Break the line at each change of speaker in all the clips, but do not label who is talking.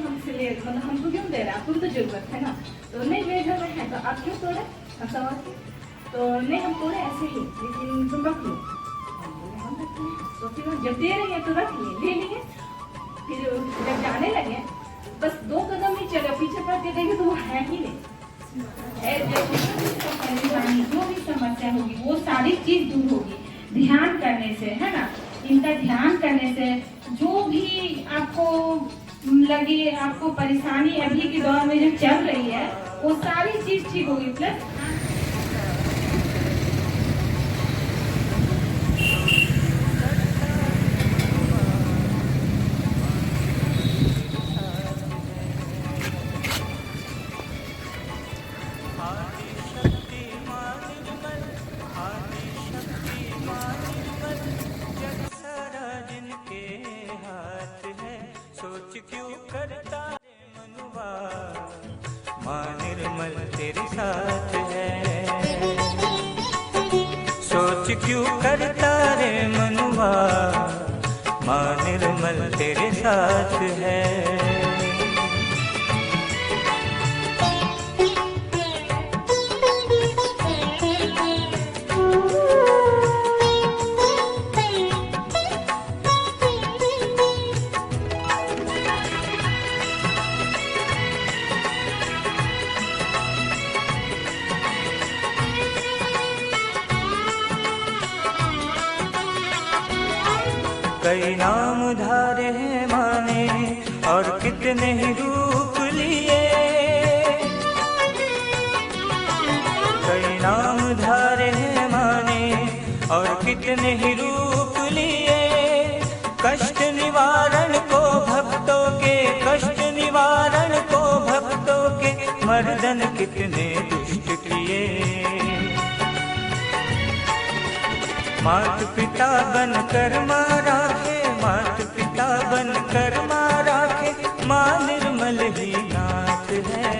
हमसे ले मतलब हमको क्यों दे रहे हैं, आपको भी तो जरूरत है ना। तो नहीं मेरे घर में है तो आप क्यों तोड़े, हम सवाल किए। तो नहीं हम तोड़े ऐसे ही, लेकिन तुम रख लो। हम रखते हैं तो फिर जब दे रही है तो रख लिए, ले लिए। फिर जब जाने लगे बस 2 कदम ही चले, पीछे पलट के देखे तो वो है ही नहीं। जो भी समस्या होगी वो सारी चीज दूर होगी ध्यान करने से, है ना। इनका ध्यान करने से जो भी आपको लगे, आपको परेशानी अभी के दौर में जो चल रही है वो सारी चीज ठीक होगी। प्लस
माँ निर्मल तेरे साथ है, सोच क्यों करता रे मनुआ, माँ निर्मल तेरे साथ है। कई नाम धारे हैं माँ ने और कितने ही रूप लिए, कई नाम धारे हैं माँ ने और कितने ही रूप लिए। कष्ट निवारण को भक्तों के, कष्ट निवारण को भक्तों के, मर्दन कितने दुष्ट किए। मात पिता बन कर माँ राखे, मात पिता बन कर माँ राखे, माँ निर्मल ही नाथ है।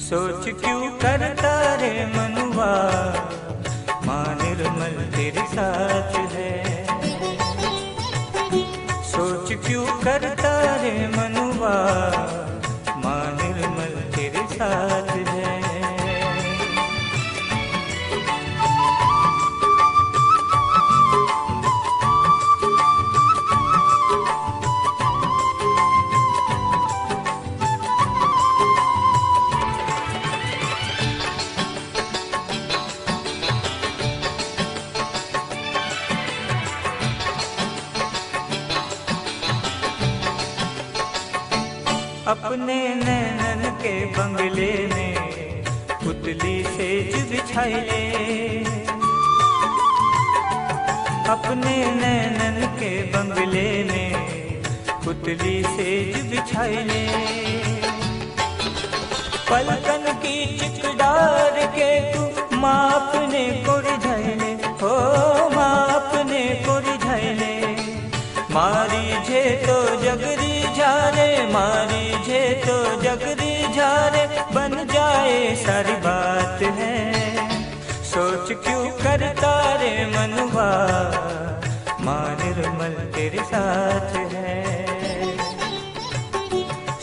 सोच क्यों करता रे मनुआ, माँ निर्मल तेरे साथ है। सोच क्यों करता रे मनुआ, माँ निर्मल तेरे साथ है। अपने नैनन के बंगले में पुतली सेज बिछाई ले, अपने नैनन के बंगले में पुतली सेज बिछाई ले। पलकन की चिकदार के तू माँ अपने को रिझाई ले, हो माँ अपने को रिझाई ले। मारी झे तो जगरी झारे, मारी झे तो जगरी झारे, बन जाए सारी बात है। सोच क्यों करता रे मनुआ, माँ निर्मल तेरे साथ है।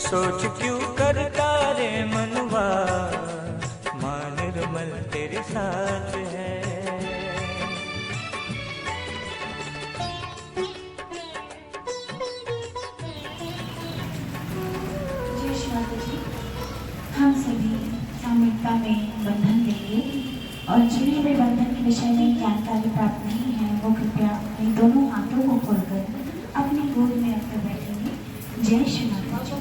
सोच क्यों करता रे मनुआ, माँ निर्मल तेरे साथ है।
हम सभी सामूहिकता में बंधन देंगे और जिन्हें भी बंधन के विषय में जानकारी प्राप्त नहीं है वो कृपया अपने दोनों हाथों को खोलकर अपनी गोद में रखकर बैठेंगे। जय श्री माता जी।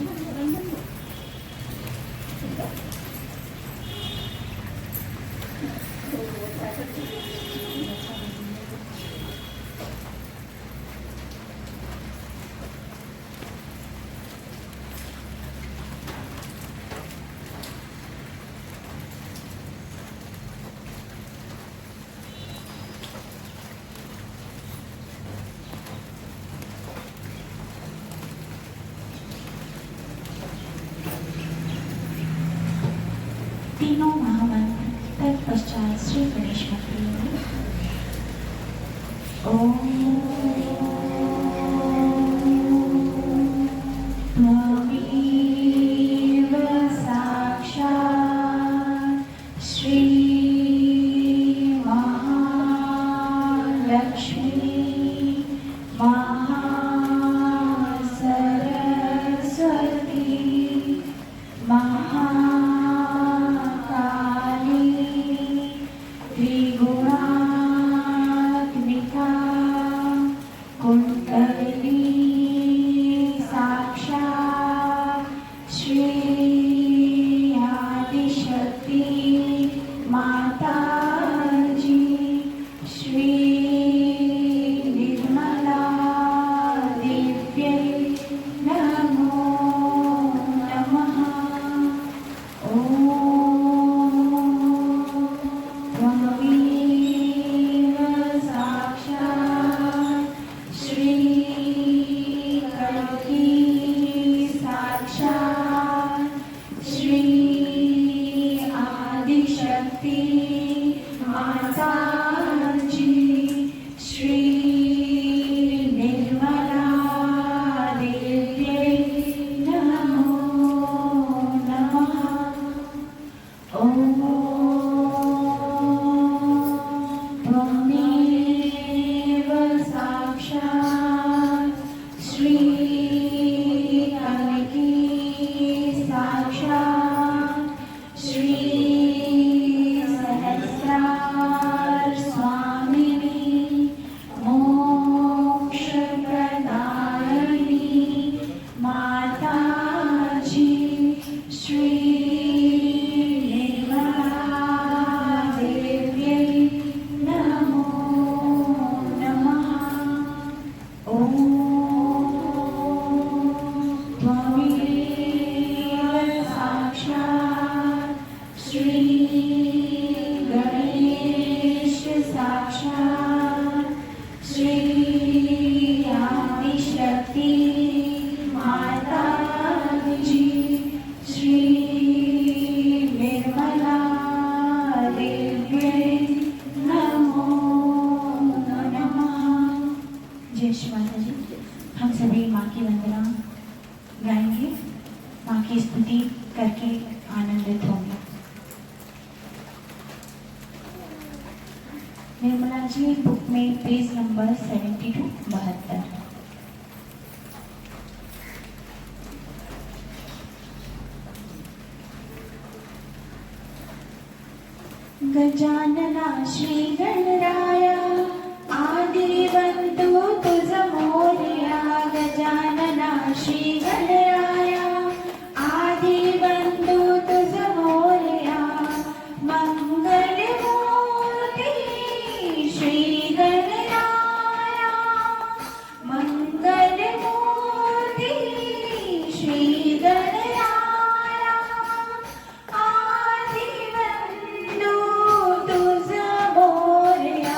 तीनों महामंत्र तत्पश्चात श्री गणेश मंत्र। ओम लक्ष्मी महासरस्वती महाकाली त्रिगुणात्मिका कुंडली साक्षात् श्री आदिशक्ति माता जी श्री निर्मला दिव्यै नमो नमः। ॐ त्वमेव साक्षात् श्री कल्की साक्षात् श्री आदिशक्ति माता जी श्री निर्मला देव्यै नमो नमः। ॐ त्वमेव साक्षात् श्री कल्की साक्षात् श्री सहस्रार स्वामिनी मोक्षप्रदायिनी माता जी श्री निर्मला देव्यै नमो नमः। ॐ त्वमेव साक्षात् श्री गणेश साक्षात् श्री आदिशक्ति माता जी श्री निर्मला देव्यै नमो नमः। जय श्री माता जी। हम सभी माँ की वंदना गाएंगे, माँ की स्तुति करके आनंदित होंगे। निर्मला जी बुक में पेज नंबर 72 72। गजानना श्री गणराया आदिवंतु तुझ मोरया। गजानना श्री गणराया आदिवंतु तुझ मोरया। मंगलमूर्ती श्री गणराया मंगलमूर्ती श्री गणराया। आदिवंतु तुझ मोरया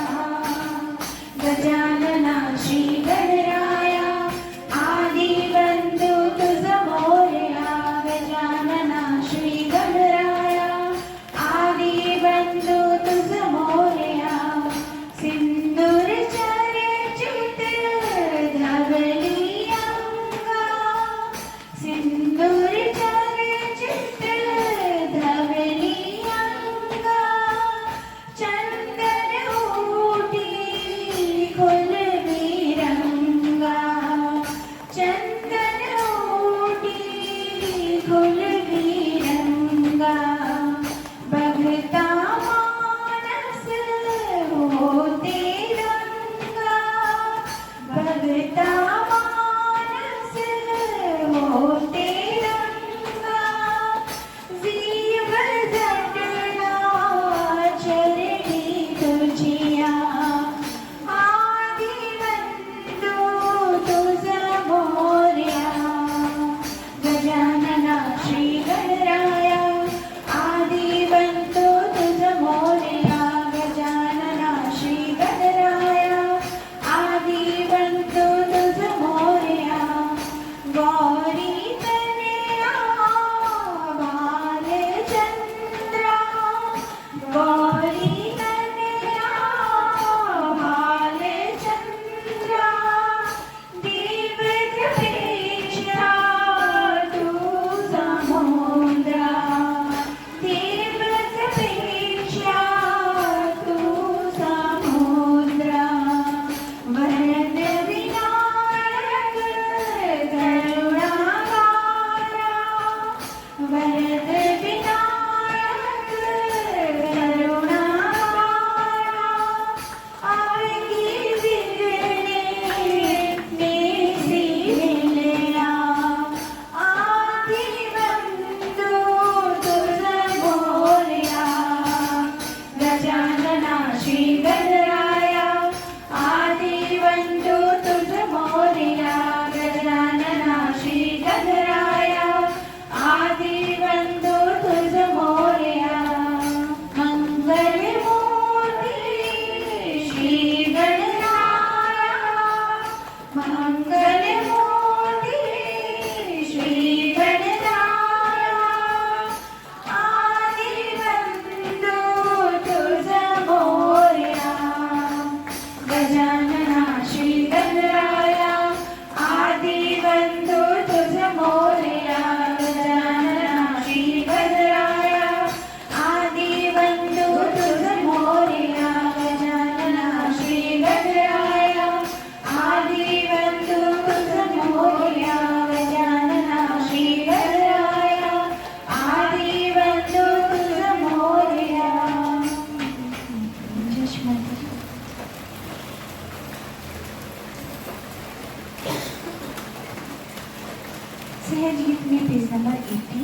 सहज गीत में पेज नंबर 80।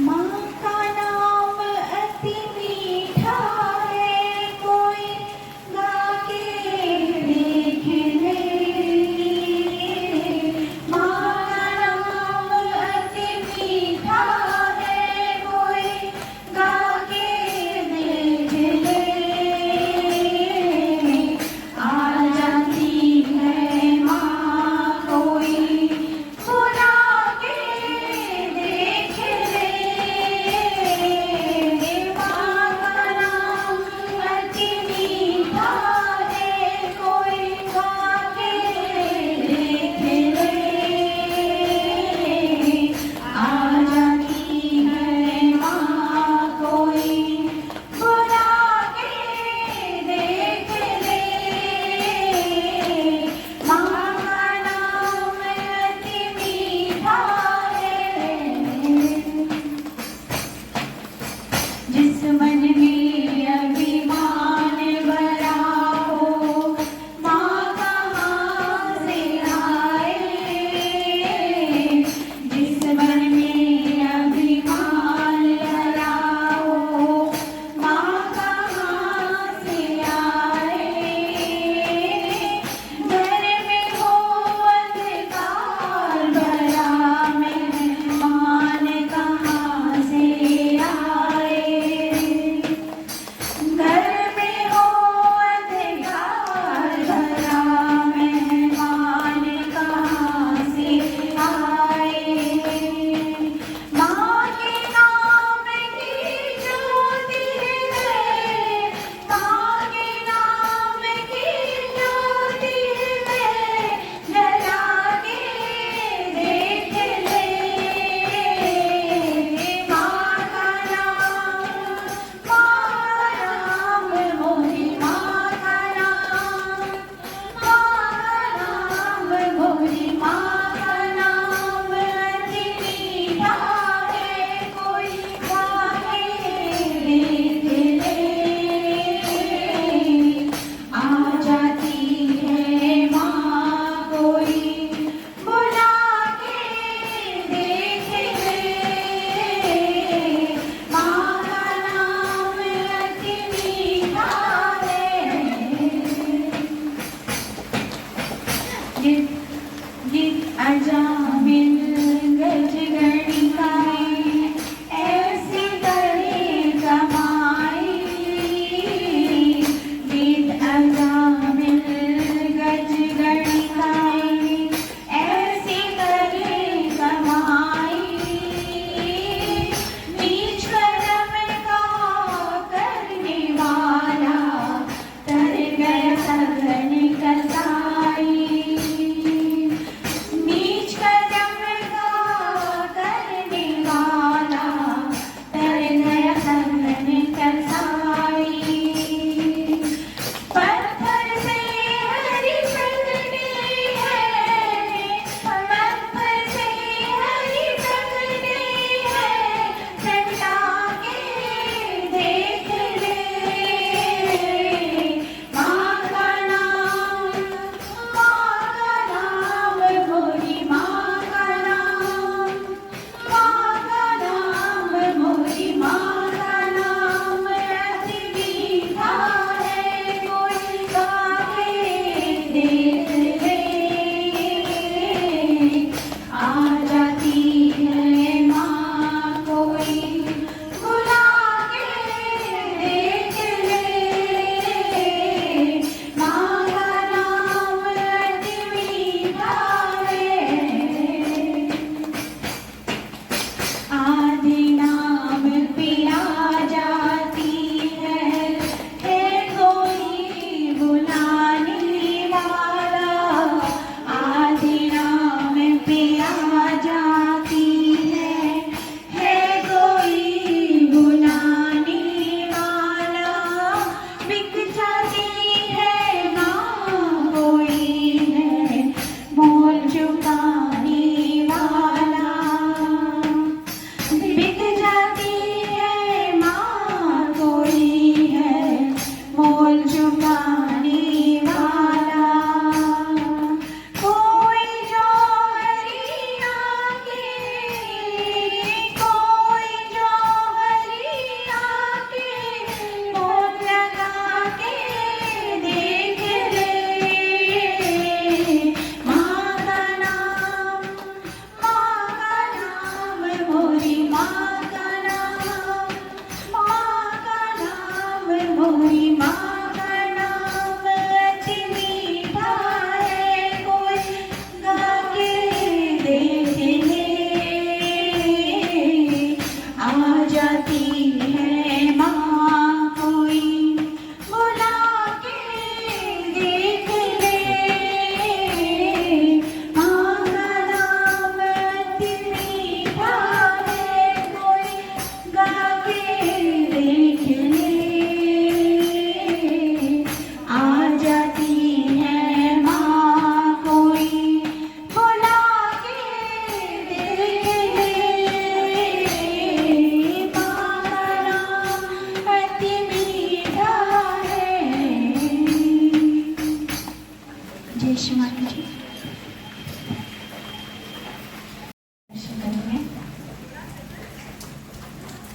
माँ का नाम अति मीठा है, कोई गा के देख ले। माँ का नाम अति मीठा है, कोई गा के देख ले। आ जाती है माँ कोई बुला के देख ले। माँ का नाम अति मीठा है, कोई गा के देख ले। आ जाती है माँ कोई बुला के देख ले। माँ का नाम अति मीठा है। जिस मन में अभिमान भरा हो, माँ कहाँ से आए। जिस मन में अभिमान भरा हो, माँ कहाँ से आए। घर में हो अंधकार भरा, मेहमान कहाँ से आए।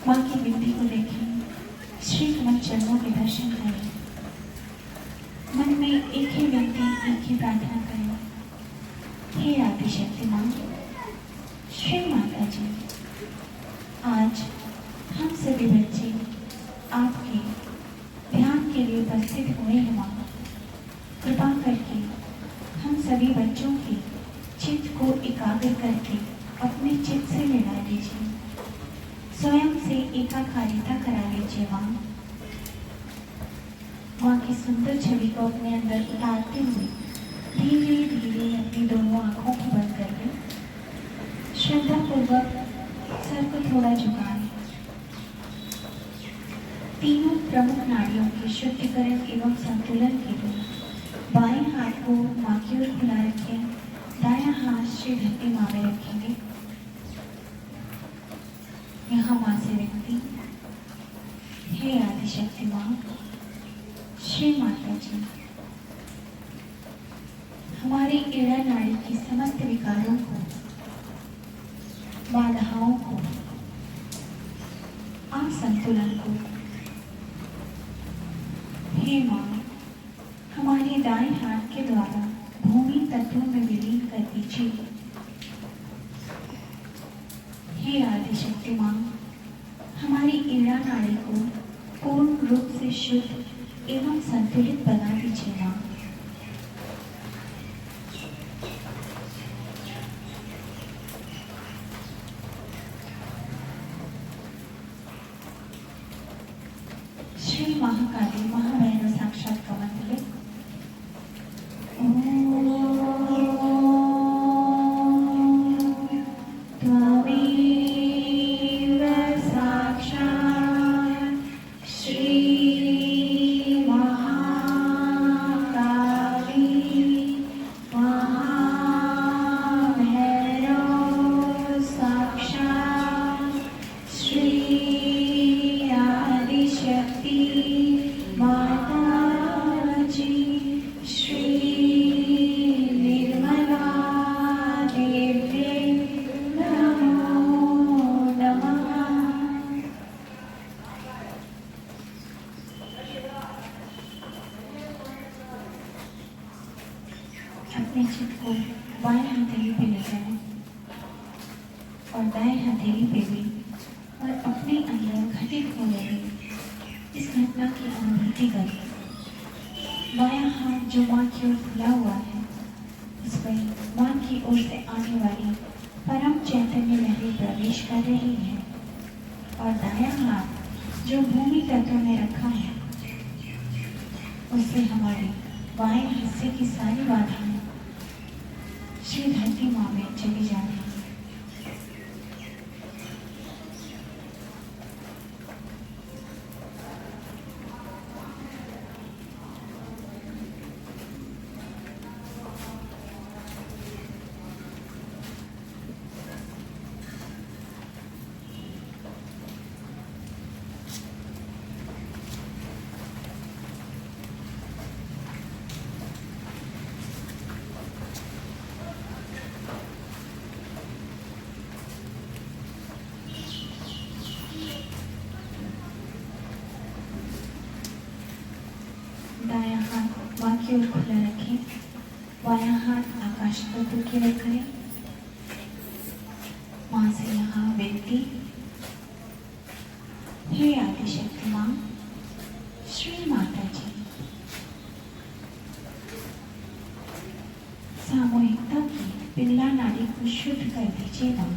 माँ की बिंदी को देखें, श्री कमल चरणों के दर्शन करें। मन में एक ही विनती, एक ही प्रार्थना करें। हे आदिशक्ति माँ, श्री माता जी, आज हम सभी बच्चे आपके ध्यान के लिए उपस्थित हुए हैं माँ। कृपा करके हम सभी बच्चों के चित्त को एकाग्र करके अपने चित्त से मिला लीजिए। स्वयं से एकाकारिता करा लीजिए माँ। माँ की सुंदर छवि को अपने अंदर उतारते हुए धीरे धीरे अपनी दोनों आंखों को बंद कर लें। श्रद्धा पूर्वक सर को थोड़ा झुकाएं। तीनों प्रमुख नाड़ियों के शुद्धिकरण एवं संतुलन के लिए बाएं हाथ को माँ की ओर खुला रखें, दायां हाथ श्री धरती माँ में रखेंगे। यहाँ माँ से विनती, हे आदिशक्ति माँ, श्री माता जी, हमारी एड़ा नाड़ी की समस्त विकारों को, बाधाओं को, असंतुलन को, हे माँ, हमारे दाएं हाथ के द्वारा भूमि तत्वों में विलीन कर दीजिए। हे आदिशक्ति माँ, हमारी एड़ा नाड़ी को पूर्ण रूप से शुद्ध एवं संतुलित बना दीजिए माँ। श्री महाकाली महाभैरव साक्षात का मंत्र। अपने चित्त को बाएं हथेली पे ले जाएं और दाएं हथेली पे भी, और अपने अंदर घटित हो रही इस घटना की अनुभूति करें। बायां हाथ जो माँ की ओर खुला हुआ है, इसमें माँ की ओर से आने वाली परम चैतन्य लहरें प्रवेश कर रही है, और दायां हाथ जो भूमि तत्व में रखा है, उससे हमारे बाएं हिस्से की सारी बाधाएं श्री धरती माँ में चली जा रही है। दायां हाथ माँ की ओर खुला रखें, बायां हाथ आकाश तत्व की ओर करें। माँ से यहाँ विनती, हे आदिशक्ति माँ, श्री माता जी, सामूहिकता की पिंगला नाड़ी को शुद्ध कर दीजिए माँ।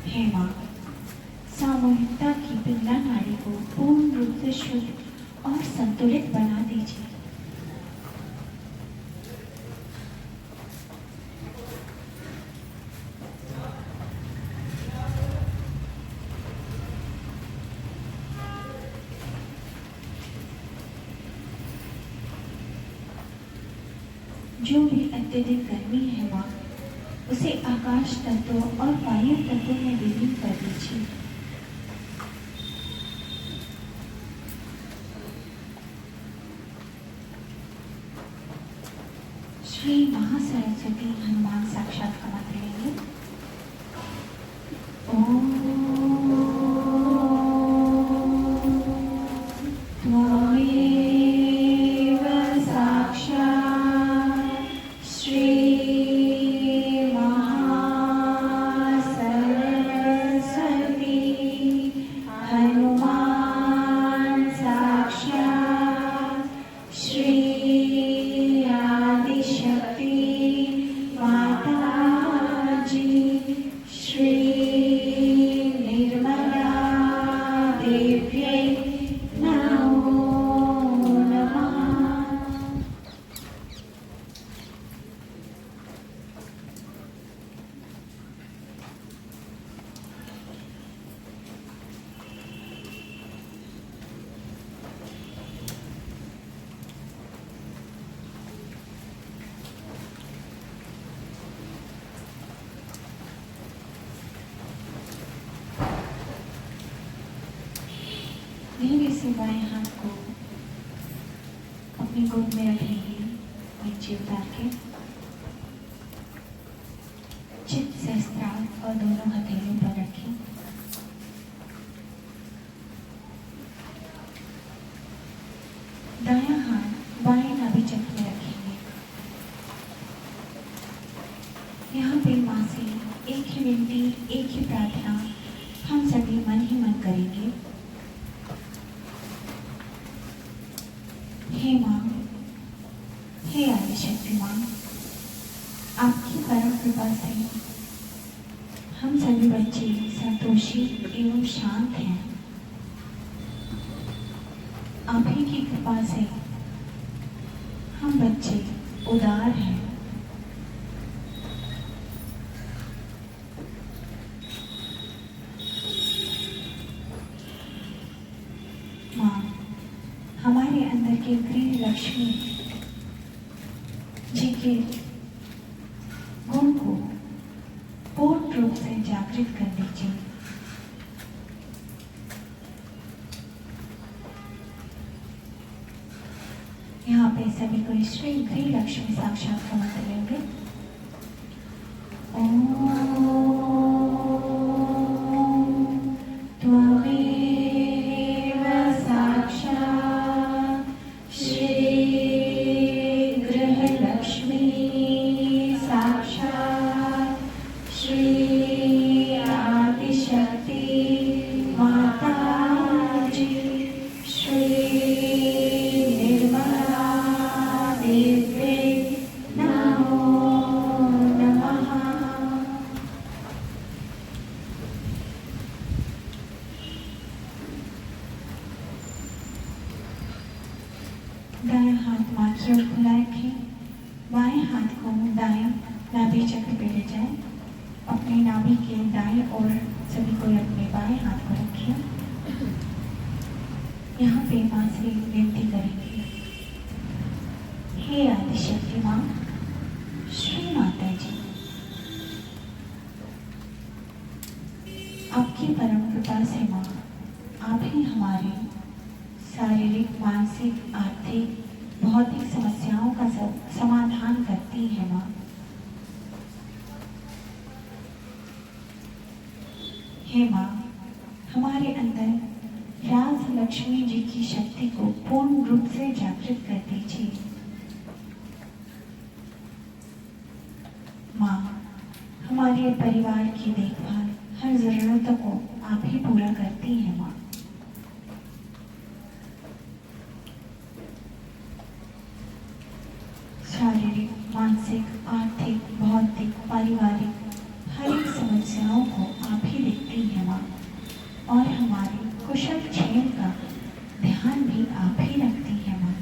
हे माँ, सामूहिकता की पिंगला नाड़ी को पूर्ण रूप से शुद्ध और संतुलित बना दीजिए। जो भी अत्यधिक गर्मी है माँ, उसे आकाश तत्व और वायु तत्व में विलीन कर दीजिए। श्री महासरस्वती हनुमान साक्षात का मंत्र लेंगे। त्वमेव साक्षात् श्री महासरस्वती हनुमान साक्षात् श्री आदिशक्ति माता जी श्री निर्मला देव्यै नमो नमः। धीरे से बाएं हाथ को अपनी गोद में रखेंगे, नीचे उतार के चित्त सहस्त्रार और दोनों हथेलियों पर रखें। दायां हाथ बाएं नाभि चक्र में रखेंगे। यहाँ पे माँ से एक ही विनती, एक ही प्रार्थना हम सभी मन ही मन करेंगे। हे माँ, हे आदिशक्ति माँ, आपकी परम कृपा से हम सभी बच्चे संतोषी एवं शांत हैं। आप ही की कृपा से हम बच्चे उदार हैं। माँ, हमारे अंदर के गृह लक्ष्मी जी के गुण को पूर्ण रूप से जागृत कर दीजिए। यहाँ पे सभी को श्री गृह लक्ष्मी साक्षात का मंत्र लेंगे। ओम त्वमेव साक्षात् श्री गृहलक्ष्मी साक्षात् श्री आदिशक्ति माता जी श्री निर्मला देव्यै नमो नमः। दायां हाथ माँ की ओर खुला रखें, बाएं हाथ को दाएं नाभि चक्र पे ले जाएं। अपनी नाभि के दाएं ओर सभी को अपने बाएं हाथ को रखिए। यहाँ पे माँ से विनती करेंगे। हे आदिशक्ति माँ, श्री माता जी, आपकी परम कृपा से माँ, आप ही हमारे शारीरिक, मानसिक, आर्थिक, भौतिक समस्याओं का समाधान करती है माँ। हे माँ, हमारे अंदर राज लक्ष्मी जी की शक्ति को पूर्ण रूप से जागृत कर दीजिए। माँ, हमारे परिवार की देखभाल, हर जरूरतों को आप ही पूरा करती हैं माँ। शारीरिक, मानसिक, आर्थिक, भौतिक, पारिवारिक हर एक समस्याओं को आप ही देखती हैं माँ। और हमारे कुशल क्षेम का ध्यान भी आप ही रखती हैं माँ।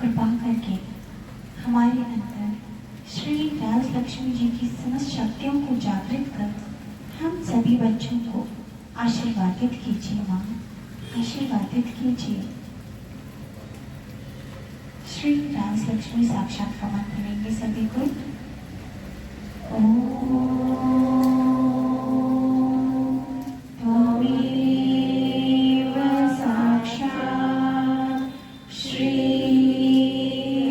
कृपा करके हमारे अंदर श्री राजलक्ष्मी जी की समस्त शक्तियों को जागृत कर हम सभी बच्चों को आशीर्वादित कीजिए माँ, आशीर्वादित कीजिए। श्री राजलक्ष्मी साक्षात का मंत्र लेंगे सभी को। ओम त्वमेव साक्षात् श्री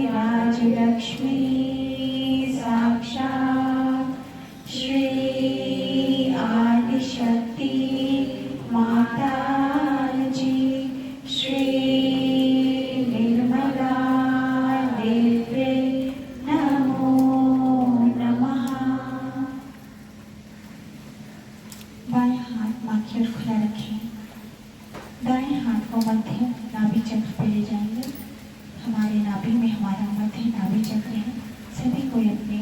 राजलक्ष्मी साक्षात् श्री की ओर खुला रखें। दाएं हाथ को मध्य नाभि चक्र पे ले जाएंगे। हमारे नाभि में हमारा मध्य नाभि चक्र है। सभी कोई अपने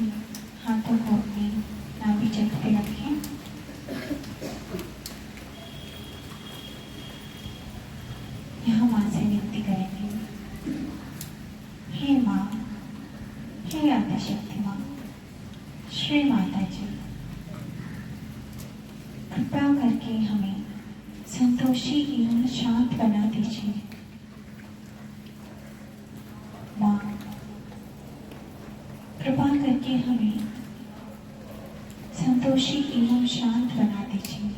हाथों को अपने नाभि चक्र पे रखें। यहाँ माँ से विनती करेंगे, हे माँ, हे आदिशक्ति माँ, श्री माता जी, कृपया करके हमें संतोषी एवं शांत बना दीजिए। माँ, कृपा करके हमें संतोषी एवं शांत बना दीजिए।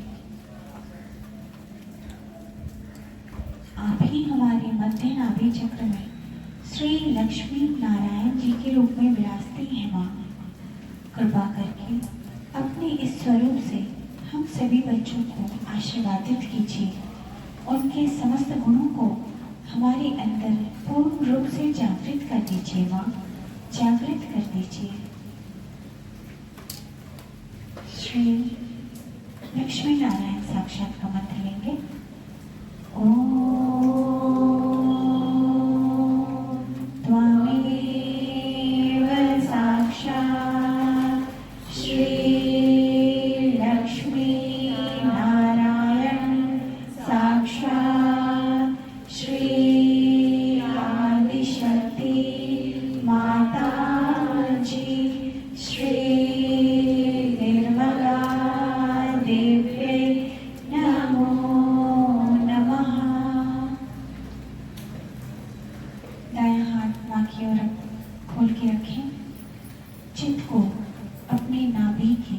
आप ही हमारे मध्य नाभि चक्र में श्री लक्ष्मी नारायण जी के रूप में विराजती हैं। माँ, कृपा करके अपने इस स्वरूप से हम सभी बच्चों को आशीर्वादित कीजिए। उनके समस्त गुणों को हमारे अंदर पूर्ण रूप से जागृत कर दीजिए। माँ, जागृत कर दीजिए। श्री लक्ष्मी नारायण साक्षात का मंत्र लेंगे। ओम त्वमेव साक्षात् श्री लक्ष्मी नारायण साक्षात् श्री आदिशक्ति माता जी श्री निर्मला देव्यै नमो नमः। दायां हाथ माँ की ओर खोल के रखें। चित्त को अपने नाभि के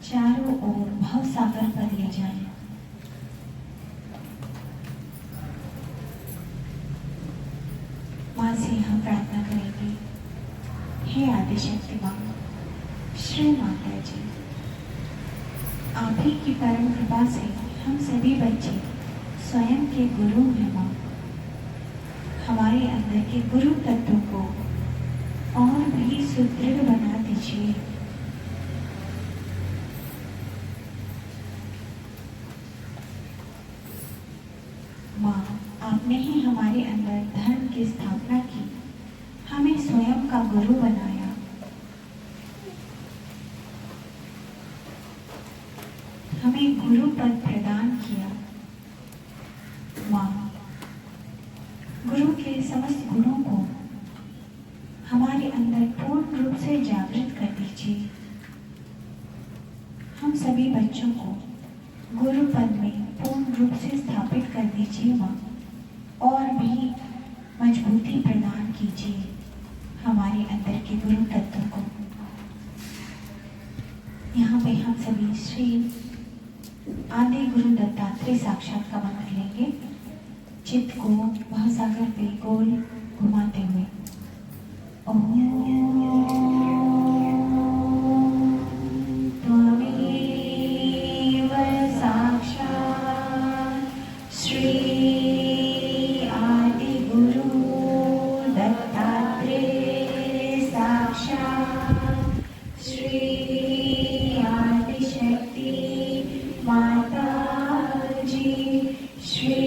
चारों ओर भव सागर पर ले जाएं। माँ से हम प्रार्थना करेंगे, हे आदिशक्ति माँ, श्री माता जी, आप ही की परम कृपा से हम सभी बच्चे स्वयं के गुरु हैं। माँ, हमारे अंदर के गुरु तत्वों को और भी सुदृढ़ बना दीजिए। माँ, आपने ही हमारे अंदर धर्म की स्थापना की, हमें स्वयं का गुरु बनाया। हमें गुरु पद प्रदान किया। माँ, गुरु के समस्त गुणों को हमारे अंदर पूर्ण रूप से जागृत कर दीजिए। हम सभी बच्चों को गुरु पद में पूर्ण रूप से स्थापित कर दीजिए। माँ, और भी मजबूती प्रदान कीजिए हमारे अंदर के गुरु तत्वों को। यहाँ पे हम सभी श्री आदि गुरु दत्तात्रेय साक्षात का मंत्र लेंगे। चित्त को महासागर पे गोल घुमाते हुए त्वमेव साक्षात् श्री आदि गुरु दत्तात्रेय साक्षात् श्री आदिशक्ति माता जी श्री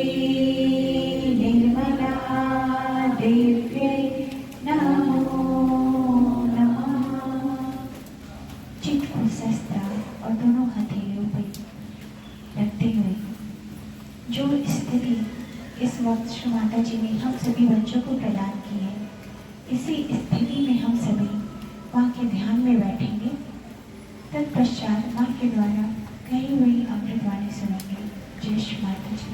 निर्मला देव्यै नमो नमः। चित्त को सहस्त्र और दोनों हथेलियों पे रखते हुए जो स्थिति इस वक्त श्री माता जी ने हम सभी बच्चों को प्रदान की है, इसी स्थिति में हम सभी माँ के ध्यान में बैठेंगे। तत्पश्चात माँ के द्वारा कही हुई अमृतवाणी सुनेंगे। जय श्री माता जी।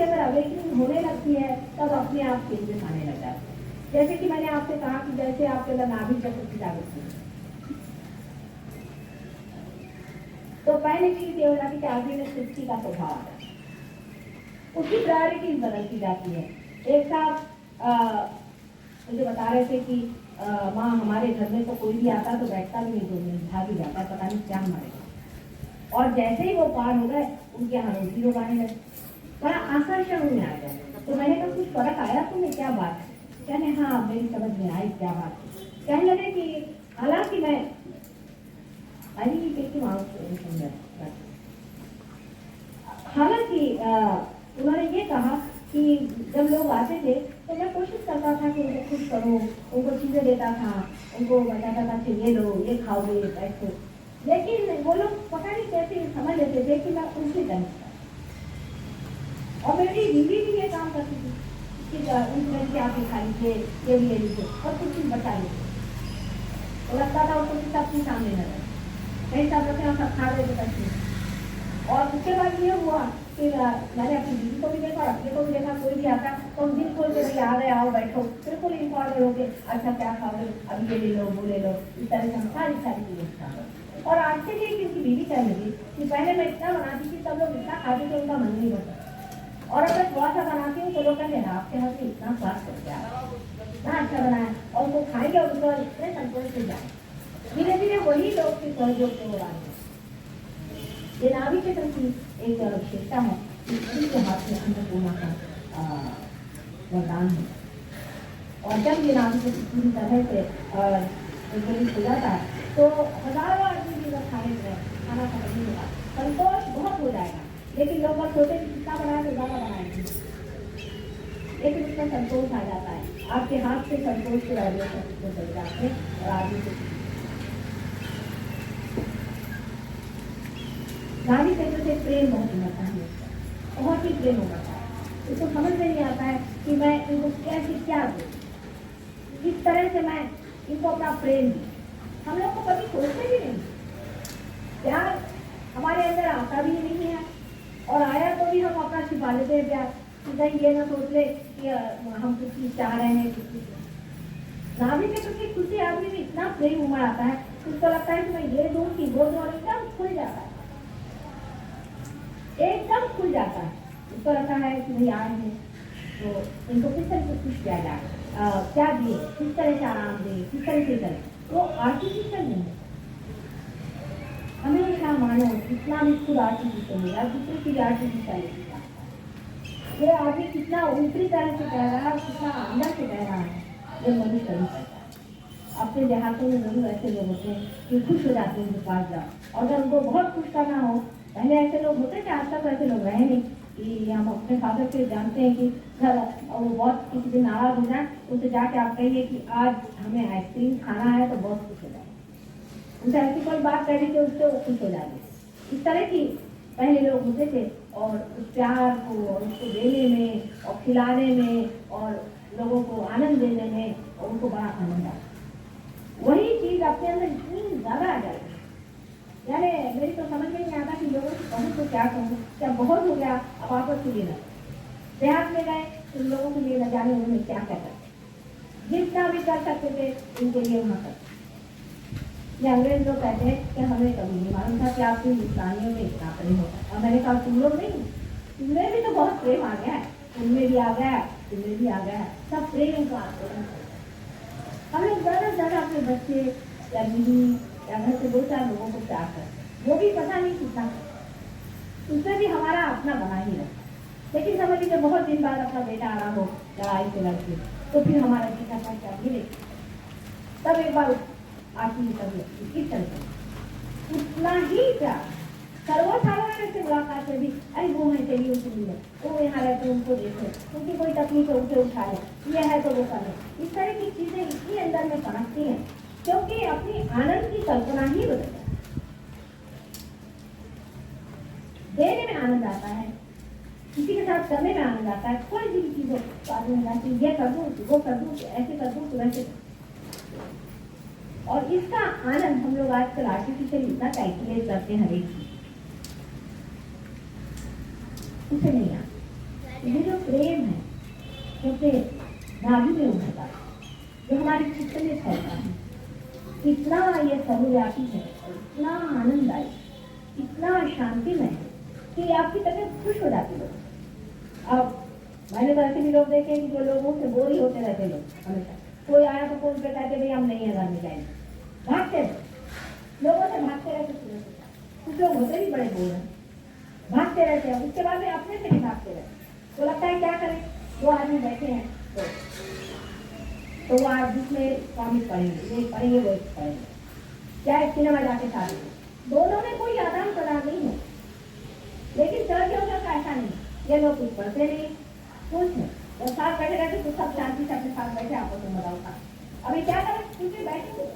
आपके अंदर अवेकनिंग होने लगती है तब अपने आप चेंजेस आने लग जाते हैं। जैसे कि मैंने आपसे कहा कि जैसे आपके अंदर नाभि चक्र की जागृति है, तो पहली चीज ये हो जाती है कि आदमी में सृष्टि का स्वभाव आता है, उसकी प्रायोरिटीज बदलती जाती है। एक साथ मुझे बता रहे थे कि माँ हमारे घर में तो कोई भी आता तो बैठता भी नहीं, 2 मिनट भाग ही जाता, पता नहीं क्या मारेगा। और जैसे ही वो पार हो गए उनके यहाँ रोटी लोग आने लगे, बड़ा आसान शब्द में आ गया। तो मैंने कहा कुछ फर्क आया तुम्हें, क्या बात है? कहने हाँ मेरी समझ में आई क्या बात है। कहने लगे कि हालांकि मैं हालांकि उन्होंने ये कहा कि जब लोग आते थे तो मैं कोशिश करता था कि उनको खुश करूं, उनको चीजें देता था, उनको बताता था कि ये लो, ये खाओगे, बैठो। लेकिन वो लोग पता नहीं कैसे समझ लेते थे कि मैं उनसे करता। और मेरी बीवी भी ये काम करती थी कि उनसे आप ये खा लीजिए, ये भी ले लीजिए, और कुछ चीज बचा लीजिए। तो लगता था उसको सब चीज सामने न रहे, कहीं सब रखे और सब खा रहे थे बच्चे। और उसके बाद ये हुआ कि मैंने अपनी दीदी को भी देखा और अपने को भी देखा, कोई भी आता तो हम दिल खोल के भाई आ गए, आओ बैठो, बिल्कुल इन्फॉर्मल हो गए, अच्छा क्या खाओगे, अभी ये ले लो, वो ले लो, इस तरह से हम सारी चीजें खा। और आज से ये किसी बीवी कहने लगी कि पहले मैं इतना बनाती थी सब लोग इतना खाते थे उनका मन नहीं बनता, और अगर थोड़ा सा बनाती हूँ तो लोग कहते हैं आपके हाथ में इतना स्वाद कर गया, इतना अच्छा बनाया, और वो खाएंगे और उनको इतने संतोष से जाए। धीरे धीरे वही लोग के सहयोग से हो रहे। ये नाभि चक्र की एक विशेषता है कि किसी के हाथ में अन्नपूर्णा का वरदान है, और जब ये नाभि चक्र पूरी तरह से संतुलित हो जाता है तो हजारों आदमी भी अगर खाने में खाना खत्म नहीं होगा, संतोष बहुत हो जाएगा। लेकिन लोग बस सोचते कि कितना बनाए तो ज़्यादा बनाएंगे, लेकिन उसमें संतोष आ जाता है, आपके हाथ से संतोष के वाइब्रेशन को चल जाते हैं और आदमी को नाभि चक्र से प्रेम बहुत होता है, बहुत ही प्रेम होता है। उसको समझ में नहीं आता है कि मैं इनको कैसे क्या दूँ, किस तरह से मैं इनको अपना प्रेम दूँ। हम लोग को कभी सोचते भी नहीं, प्यार हमारे अंदर आता भी नहीं है, और आया तो भी हम अपना छिपा लेते हैं प्यार, कि कहीं ये ना सोच ले कि हम कुछ चीज चाह रहे हैं। नाभि चक्र की खुशी आदमी में इतना प्रेम उमड़ आता है, उसको लगता है कि मैं ये दूँ कि वो दूँ, और एकदम खुल जाता है, एकदम खुल जाता है। उसको लगता है कि भाई आए हैं तो इनको किस तरह से खुश किया जाए, क्या दिए, किस तरह से आराम दे, किस तरह से करें। वो आर्टिफिशियल नहीं है, हमेशा मानो कितना भी खुद आर्टिफिशियल होगा, दूसरे की भी आर्टिफिशियल ये आदमी कितना ऊपरी तरह से कह रहा है, कितना अंदर से कह रहा है, ये मनुष्य नहीं करता। अपने देहातों में जरूर ऐसे लोग होते हैं कि खुश हो जाते हैं उनके पास जाओ, और जब उनको बहुत खुश करना हो, पहले ऐसे लोग होते थे, आज तक ऐसे लोग रहे नहीं। कि हम अपने फादर से जानते हैं कि घर वो बहुत किसी दिन नाराज हो जाए, उनसे जाके आप कहिए कि आज हमें आइसक्रीम खाना है तो बहुत खुश हो जाए, उनसे ऐसी कोई बात कह दीजिए उससे वो खुश हो जाते। इस तरह की पहले लोग होते थे, और उस प्यार को और उसको देने में और खिलाने में और लोगों को आनंद देने में और उनको बड़ा आनंद आता। वही चीज अपने अंदर इतनी ज्यादा आ जाएगी, यानी मेरी तो समझ में नहीं आता कि लोगों को कहूँ तो क्या कहूँ, क्या बहुत हो गया। अब आपस के लिए देहात में गए तो लोगों के लिए न जाने उन्होंने क्या क्या करते, जितना भी कर सकते थे उनके लिए वहाँ करते। ये अंग्रेज लोग कहते हैं कि हमें कभी नहीं मालूम था कि आपके हिंदुस्तानियों में इतना प्रेम होता है। और मैंने कहा तुम लोग नहीं, तुम्हें भी तो बहुत प्रेम आ गया है, तुमने भी आ गया, तुम्हें भी आ गया, सब प्रेम का आंदोलन। हम लोग ज़्यादा से ज़्यादा अपने बच्चे या बीवी या घर से 2-4 लोगों को प्यार करते, वो भी पता नहीं कितना, उसमें भी हमारा अपना बना ही रहता। लेकिन समझ लीजिए बहुत दिन बाद अपना बेटा आ रहा हो लड़ाई से लड़के, तो फिर हमारा बेटा का क्या मिले, तब एक बार आती तब इस तरह से उतना ही प्यार। सर्वसाधारण से मुलाकात में भी अरे वो है चलिए उसे मिले, वो यहाँ रहते उनको देखो, उनकी कोई तकलीफ है उसे उठा ले, ये है तो वो कर ले। इस तरह की चीजें इतनी अंदर में पहुँचती हैं क्योंकि अपनी आनंद की कल्पना ही बदल जाती है। देने में आनंद आता है, किसी के साथ करने में आनंद आता है, कोई भी चीज हो तो आदमी जाती है, ये कर दूँ वो कर दूँ, ऐसे कर दूँ वैसे। और इसका आनंद हम लोग आजकल आर्टिफिशियल इतना कैलकुलेट करते हैं हर एक चीज, उसे नहीं आता। ये जो प्रेम है, जो प्रेम नाभि में उभरता है, जो हमारे चित्त में फैलता है, इतना ये सर्वव्यापी है, इतना आनंददायी, इतना शांतिमय है कि आपकी तबीयत खुश हो जाती है। अब मैंने तो ऐसे भी लोग देखे कि जो लोगों से बोर ही होते रहते लोग हमेशा, कोई आया तो कोई कहते भाई हम नहीं है घर में जाएंगे, भागते रहते लोगों से, भागते रहते। कुछ लोग होते भी बड़े बोर हैं, भागते रहते हैं, उसके बाद में अपने से भी भागते रहते। तो लगता है क्या करें, दो आदमी बैठे हैं तो वो आज जिसमें कॉमिक पढ़ेंगे, ये पढ़ेंगे वो पढ़ेंगे, क्या सिनेमा जाके साथ दोनों में कोई आदान प्रदान नहीं है। लेकिन चर्च का ऐसा नहीं, ये लोग कुछ पढ़ते नहीं, कुछ नहीं, और साथ बैठे रहते तो सब शांति से अपने साथ बैठे आपस में मजा उठा। अभी क्या करें, क्योंकि बैठे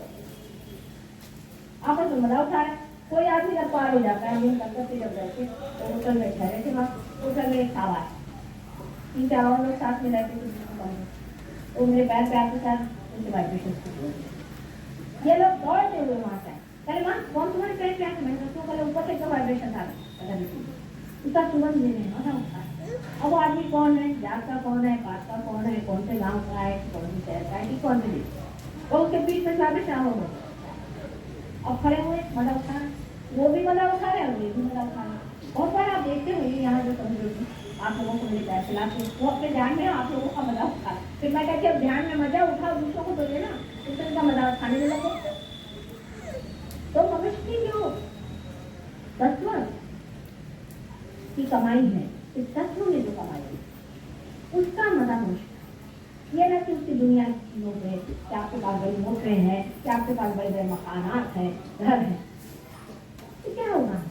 आपस में मजा उठा रहे। कोई आदमी जब पार हो जाता है, हम करते जब रहते तो होटल में ठहरे थे, वहाँ होटल में एक खावा 3-4 और लोग साथ में रहते थे, तो मेरे पैर पे आपके साथ उनके वाइब्रेशन, ये लोग दौड़ते हुए वहाँ से पहले वहाँ कौन तुम्हारे पैर पे आते, मैंने तो पहले ऊपर से एकदम वाइब्रेशन था, उसका तुरंत लेने मजा उठा। अब वो आदमी कौन है, जात का कौन है, पात का कौन है, कौन से गाँव का है, कौन से शहर का है, कौन से देश, और उसके बीच में वाइब्रेशन हो गए। अब खड़े हुए मजा उठा, वो भी मजा उठा रहे और ये भी मजा उठा रहे। बहुत बार आप देखते होंगे यहाँ जो समझोगे आप लोगों को मेरे पैर खिलाते, वो अपने ध्यान में आप लोगों का मजा उठा। फिर मैं कहती हूँ ध्यान में मजा उठा, दूसरों को तो लेना, दूसरे का मजा उठाने में लगे। तो मनुष्य की जो तत्व की कमाई है, इस तत्व में जो कमाई है, उसका मजा मुश्किल। ये ना कि उसकी दुनिया की चीजों में कि आपके पास बड़ी मोटरें हैं, कि आपके पास बड़े बड़े मकानात हैं, घर है, तो क्या होगा।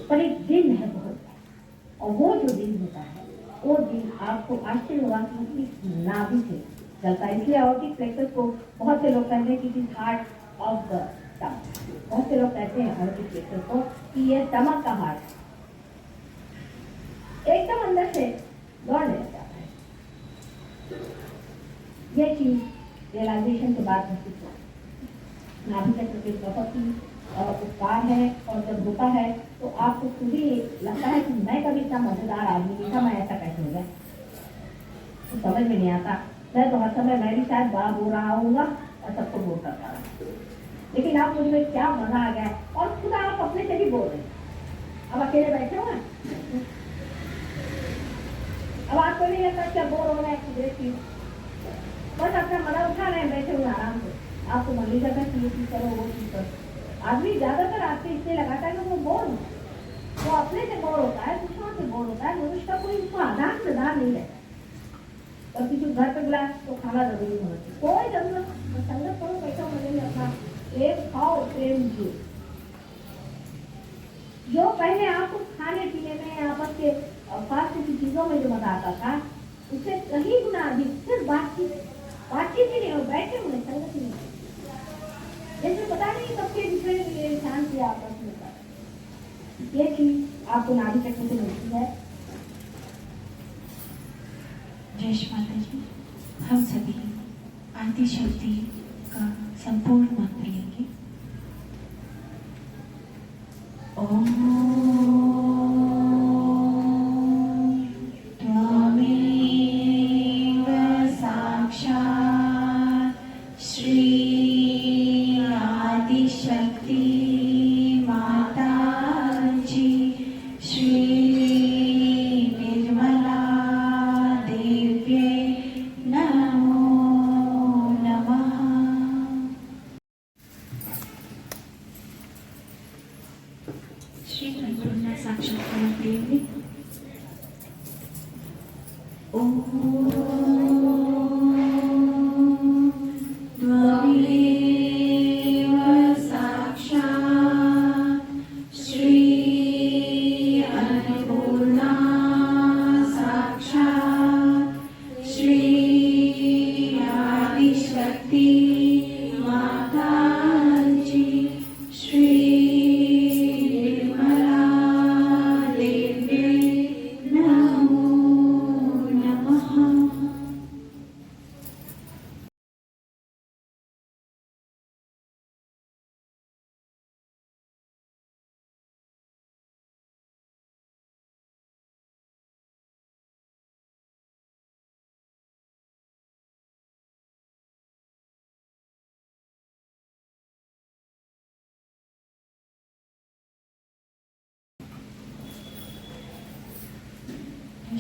पर एक दिन है बहुत, और वो जो दिन होता है, वो दिन आपको आश्चर्य होगा कि नाभि से चलता है। इसलिए ऑर्टिक प्लेक्सस को बहुत से लोग कहते हैं कि it is heart of the stomach. बहुत से लोग कहते हैं ऑर्टिक प्लेक्सस को कि ये स्टमक का हार्ट है, एकदम अंदर से दौड़ने लग जाता है। ये चीज रियलाइजेशन के बाद महसूस होती है। नाभि चक्र के बहुत ही उपकार है, और जब होता है तो आपको खुद ही लगता है कि मैं कभी इतना मजेदार आदमी था, मैं ऐसा कैसे हो गया, तो समझ में नहीं आता। मैं तो हर समय मैं भी शायद बड़ा बोल रहा हूँगा और सबको बोल करता रहा, लेकिन आप मुझे क्या मजा आ गया, और खुद आप अपने से भी बोल रहे हैं। अब अकेले बैठे हुए हैं, अब आपको नहीं लगता क्या बोर हो रहे हैं, बस अपना मजा उठा रहे हैं बैठे हुए आराम से। आपको मन नहीं करता कि ये चीज करो, वो चीज करो। आदमी ज्यादातर आपसे इसलिए लगाता है कि वो बोर हो, वो अपने से बोर होता है, दूसरों से बोर होता है, मनुष्य का कोई उसको आदान प्रदान नहीं रहता। और किसी घर पे बुलाए तो खाना जरूरी होना चाहिए, कोई जरूरत संगत करो, बैठो मजे में अपना प्रेम खाओ, प्रेम जियो। जो पहले आपको खाने पीने में, आपस के स्वास्थ्य की चीजों में जो मजा आता था, उससे कहीं गुना अधिक सिर्फ बातचीत ही नहीं हो, बैठे हुए संगत ही नहीं, जैसे पता नहीं सबके दूसरे इंसान किया आपस में। ये चीज आपको नाभि चक्र से मिलती है।
जय माता जी, हम सभी आदि शक्ति का संपूर्ण मंत्र लेंगे। ओम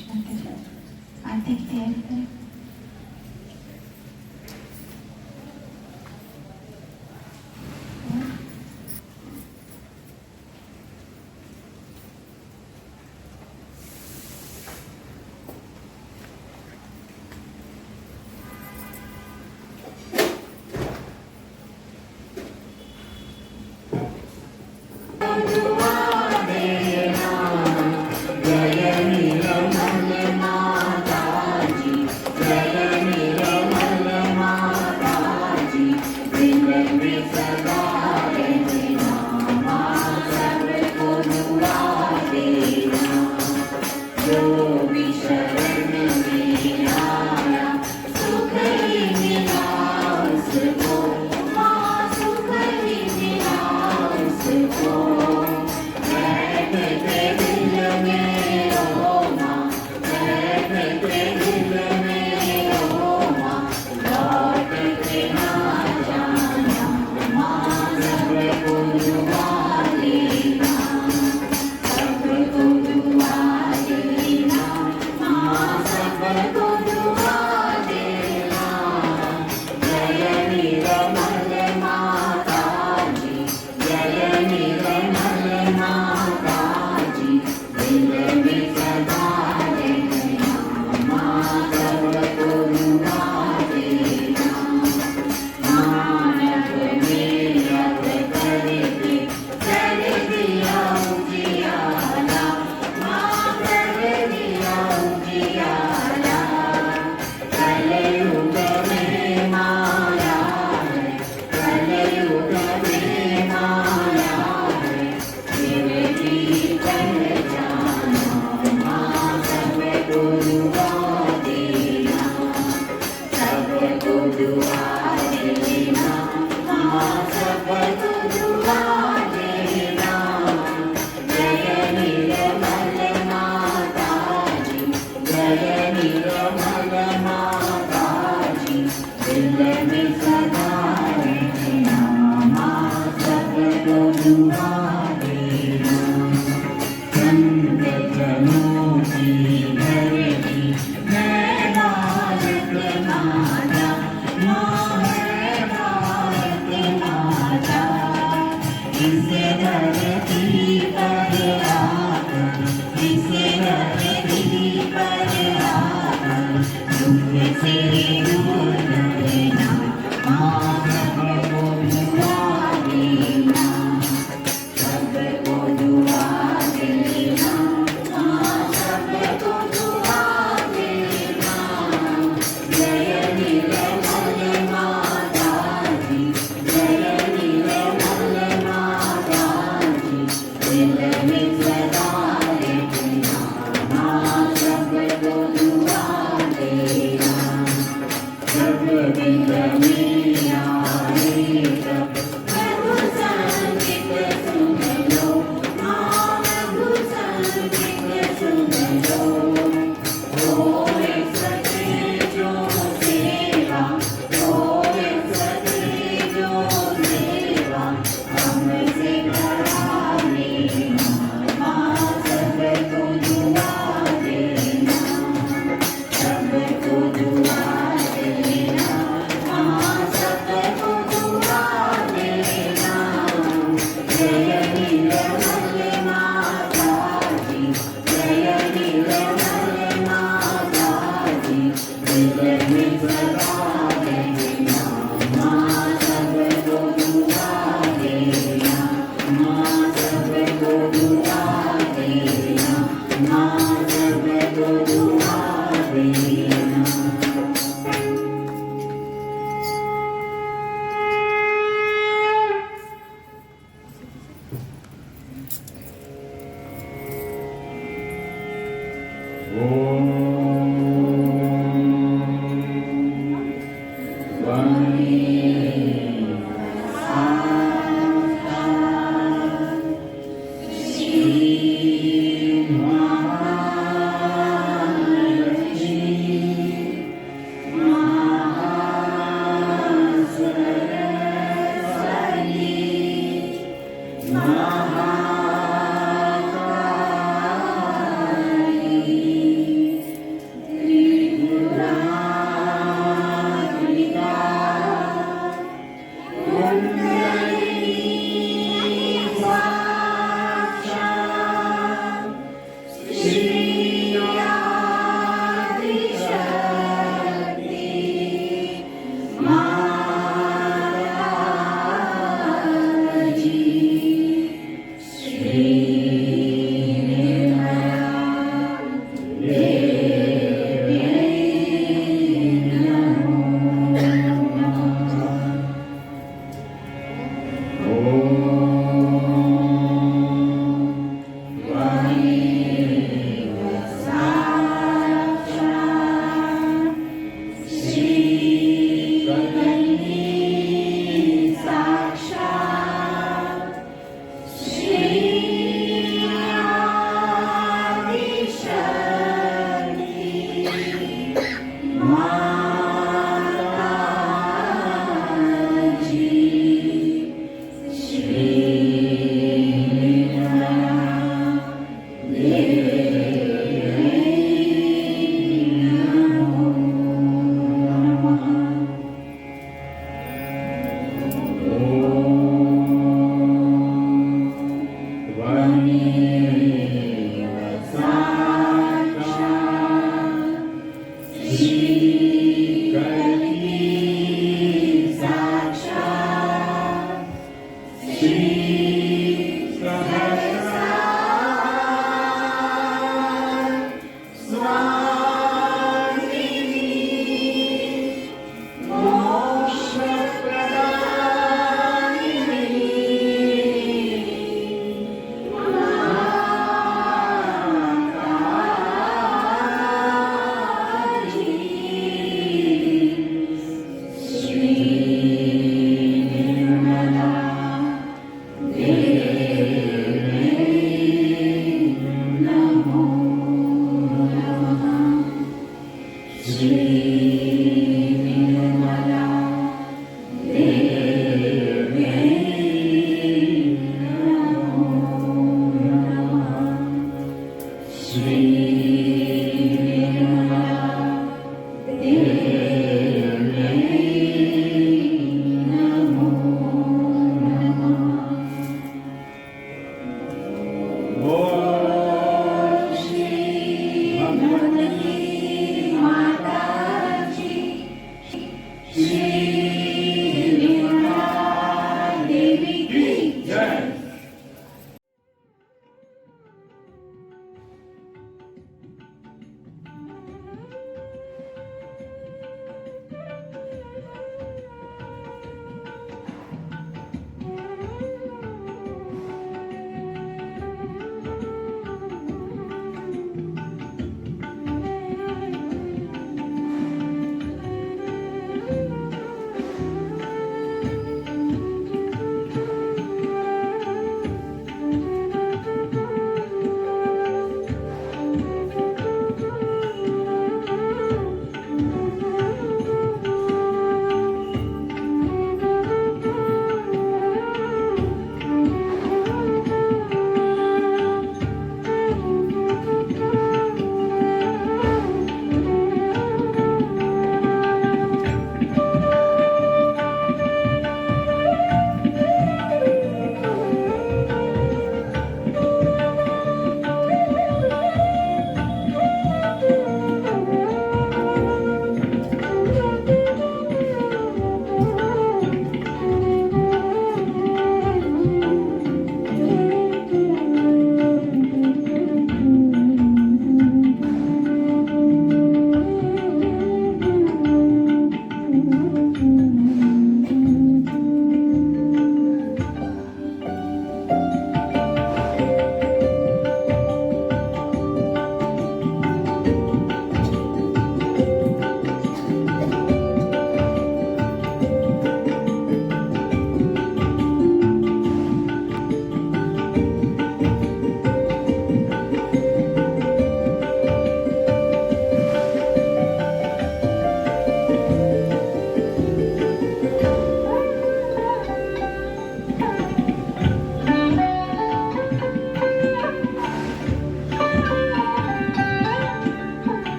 करते जाओ। आरती की तैयारी करें।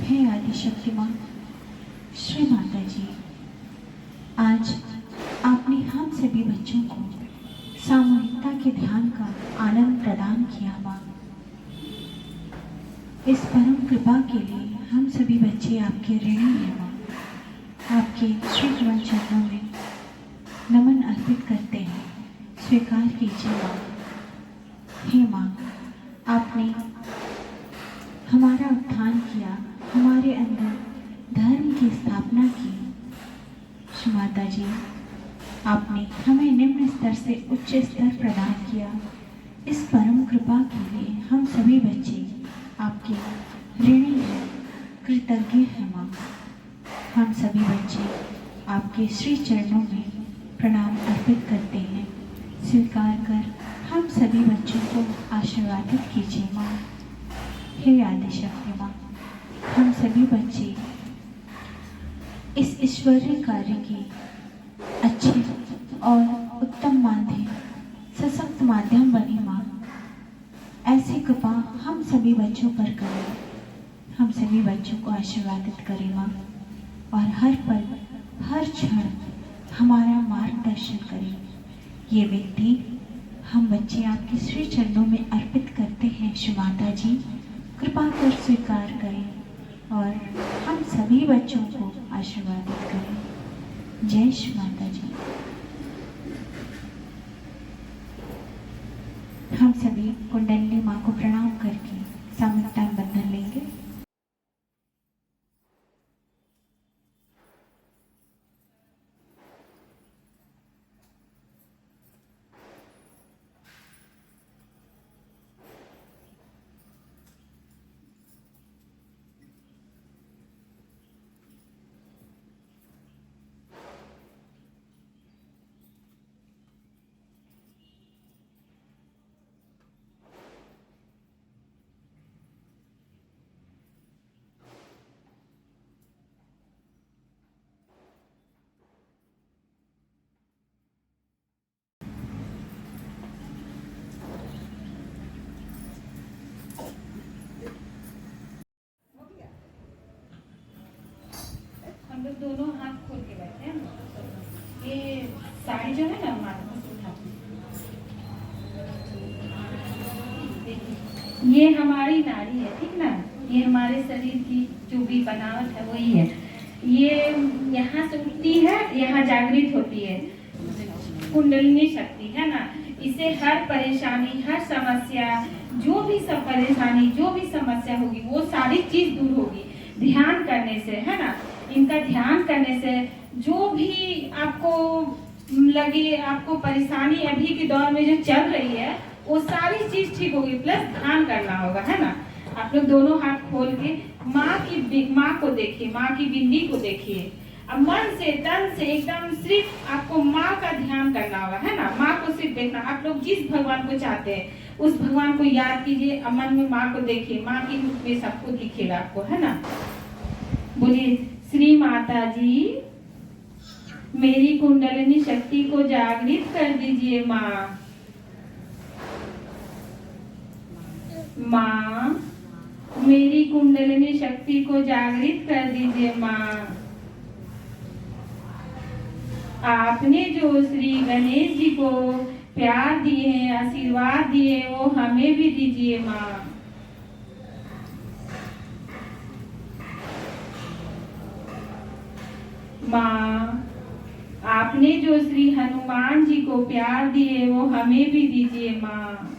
हे आदिशक्तिमान, श्री माता जी, आज आपने हम सभी बच्चों को सामूहिकता के ध्यान का आनंद प्रदान किया माँ। इस परम कृपा के लिए हम सभी बच्चे आपके ऋणी हैं माँ। आपके श्री चरण चरणों में नमन अर्पित करते हैं, स्वीकार कीजिए माँ। हे माँ, आपने हमारा उत्थान किया, हमारे अंदर धर्म की स्थापना की। श्री माता जी, आपने हमें निम्न स्तर से उच्च स्तर प्रदान किया। इस परम कृपा के लिए हम सभी बच्चे आपके ऋणी हैं, कृतज्ञ हैं माँ। हम सभी बच्चे आपके श्री चरणों में प्रणाम अर्पित करते हैं। स्वीकार कर हम सभी बच्चों को आशीर्वादित कीजिए माँ। हे आदिशक्ति माँ, हम सभी बच्चे इस ईश्वरीय कार्य की अच्छे और उत्तम माध्यम, सशक्त माध्यम बने माँ। ऐसी कृपा हम सभी बच्चों पर करें, हम सभी बच्चों को आशीर्वादित करें माँ, और हर पल हर क्षण हमारा मार्गदर्शन करें। ये विनती हम बच्चे आपके श्री चरणों में अर्पित करते हैं। श्री माता जी, कृपा कर स्वीकार करें और हम सभी बच्चों को आशीर्वादित करें। जय श्री माता जी। हम सभी कुंडलिनी माँ को प्रणाम करके सामूहिकता में बंधन लेंगे।
हम लोग दोनों हाथ खोल के बैठे हैं। ये साड़ी जो है ना हमारे, ये हमारी नाड़ी है, ठीक ना। ये हमारे शरीर की जो भी बनावट है वही है। ये यहाँ से उठती है, यहाँ जागृत होती है, कुंडलिनी शक्ति है ना। इसे हर परेशानी, हर समस्या, जो भी सब परेशानी, जो भी समस्या होगी वो सारी चीज दूर होगी ध्यान करने से, है ना। इनका ध्यान करने से जो भी आपको लगे, आपको परेशानी अभी के दौर में जो चल रही है वो सारी चीज ठीक होगी। प्लस ध्यान करना होगा, है ना। आप लोग दोनों हाथ खोल के माँ को देखिए, माँ की बिंदी को देखिए। अब मन से, तन से एकदम सिर्फ आपको माँ का ध्यान करना होगा, है ना। माँ को सिर्फ देखना। आप लोग जिस भगवान को चाहते हैं उस भगवान को याद कीजिए, मन में माँ को देखिए। माँ की रूप में सब कुछ दिखेगा आपको, है ना। बोलिए, श्री माता जी, मेरी कुंडलिनी शक्ति को जागृत कर दीजिए माँ। माँ, मेरी कुंडलिनी शक्ति को जागृत कर दीजिए माँ। आपने जो श्री गणेश जी को प्यार दिए हैं, आशीर्वाद दिए, वो हमें भी दीजिए माँ। माँ, आपने जो श्री हनुमान जी को प्यार दिए वो हमें भी दीजिए माँ।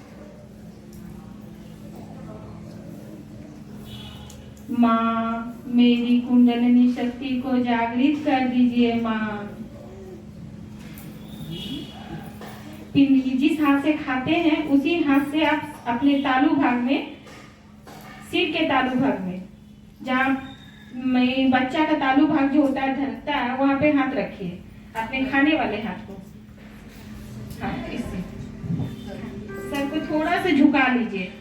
माँ, मेरी कुंडलिनी शक्ति को जागृत कर दीजिए माँ। जिस हाथ से खाते हैं उसी हाथ से आप अपने तालू भाग में, सिर के तालू भाग में, जहाँ बच्चा का तालू भाग जो होता है धरता है, वहां पे हाथ रखिए, अपने खाने वाले हाथ को। हाँ, इससे सर को थोड़ा सा झुका लीजिए,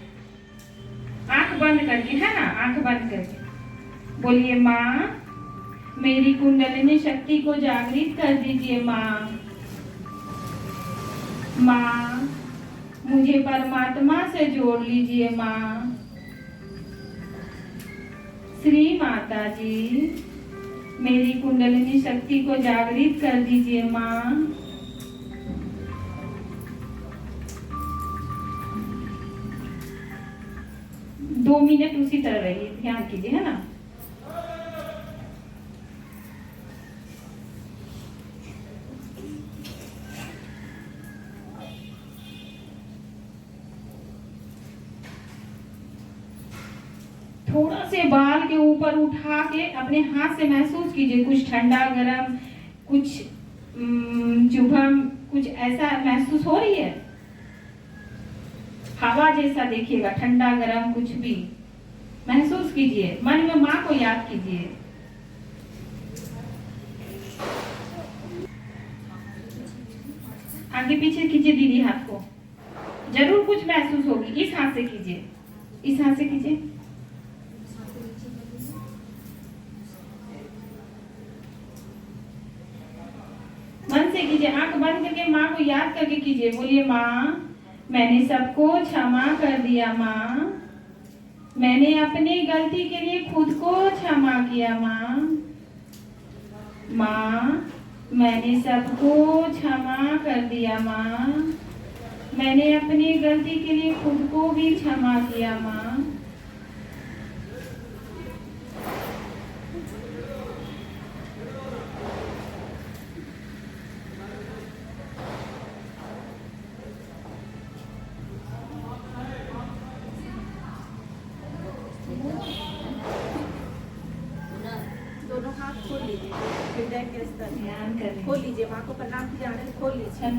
आंख बंद करके, है ना। आंख बंद करके बोलिए, माँ, मेरी कुंडलिनी शक्ति को जागृत कर दीजिए माँ। माँ, मुझे परमात्मा से जोड़ लीजिए माँ। श्री माता जी,
मेरी कुंडलिनी शक्ति को जागृत कर दीजिए माँ। 2 मिनट उसी तरह रहिए, ध्यान कीजिए, है ना। थोड़ा से बाल के ऊपर उठा के अपने हाथ से महसूस कीजिए, कुछ ठंडा गरम, कुछ चुभन, कुछ ऐसा महसूस हो रही है। हवा जैसा देखिएगा, ठंडा गरम कुछ भी महसूस कीजिए। मन में माँ को याद कीजिए। आगे पीछे कीजिए दीदी हाथ को, जरूर कुछ महसूस होगी। इस हाथ से कीजिए, इस हाथ से कीजिए। मन से कीजिए, आंख बंद करके माँ को याद करके कीजिए। बोलिए माँ, मैंने सबको क्षमा कर दिया माँ, मैंने अपनी गलती के लिए खुद को क्षमा किया माँ। माँ, मैंने सबको क्षमा कर दिया माँ, मैंने अपनी गलती के लिए खुद को भी क्षमा किया माँ।
दोनों हाथ खोल लीजिए, हृदय के स्तर
ध्यान करें।
खोल लीजिए, माँ को प्रणाम कीजिए। आनंद खोल लीजिए,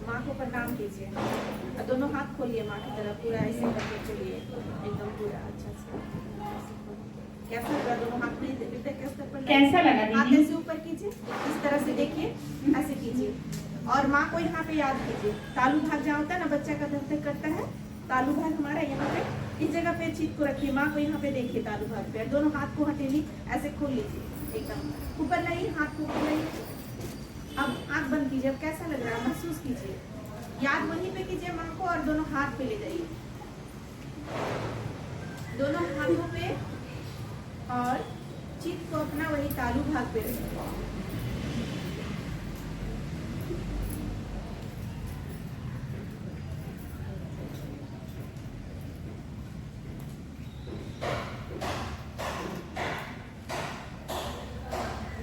माँ को प्रणाम कीजिए और दोनों हाथ खोलिए माँ की तरफ, पूरा ऐसे करके खोलिए एकदम पूरा अच्छा से। कैसा लगा दोनों हाथ में हृदय के स्तर पर?
कैसा लगा
हाथ
दीदी?
ऐसे ऊपर कीजिए, इस तरह से देखिए, ऐसे कीजिए और माँ को यहाँ पे याद कीजिए। तालु भाग जहाँ होता है ना, बच्चा का धरते करता है, तालु भाग हमारा यहाँ पे, इस जगह पे चित्त को रखिए। माँ को यहाँ पे देखिए तालु भाग पे, दोनों हाथ को हथेली ऐसे खोल लीजिए एकदम ऊपर लाइए, हाथ को ऊपर लाइए। अब आँख बंद कीजिए। अब कैसा लग रहा है महसूस कीजिए, याद वहीं पे कीजिए माँ को और दोनों हाथ पे ले जाइए, दोनों हाथों पे, और चित्त को अपना वही तालु भाग पे रखिए।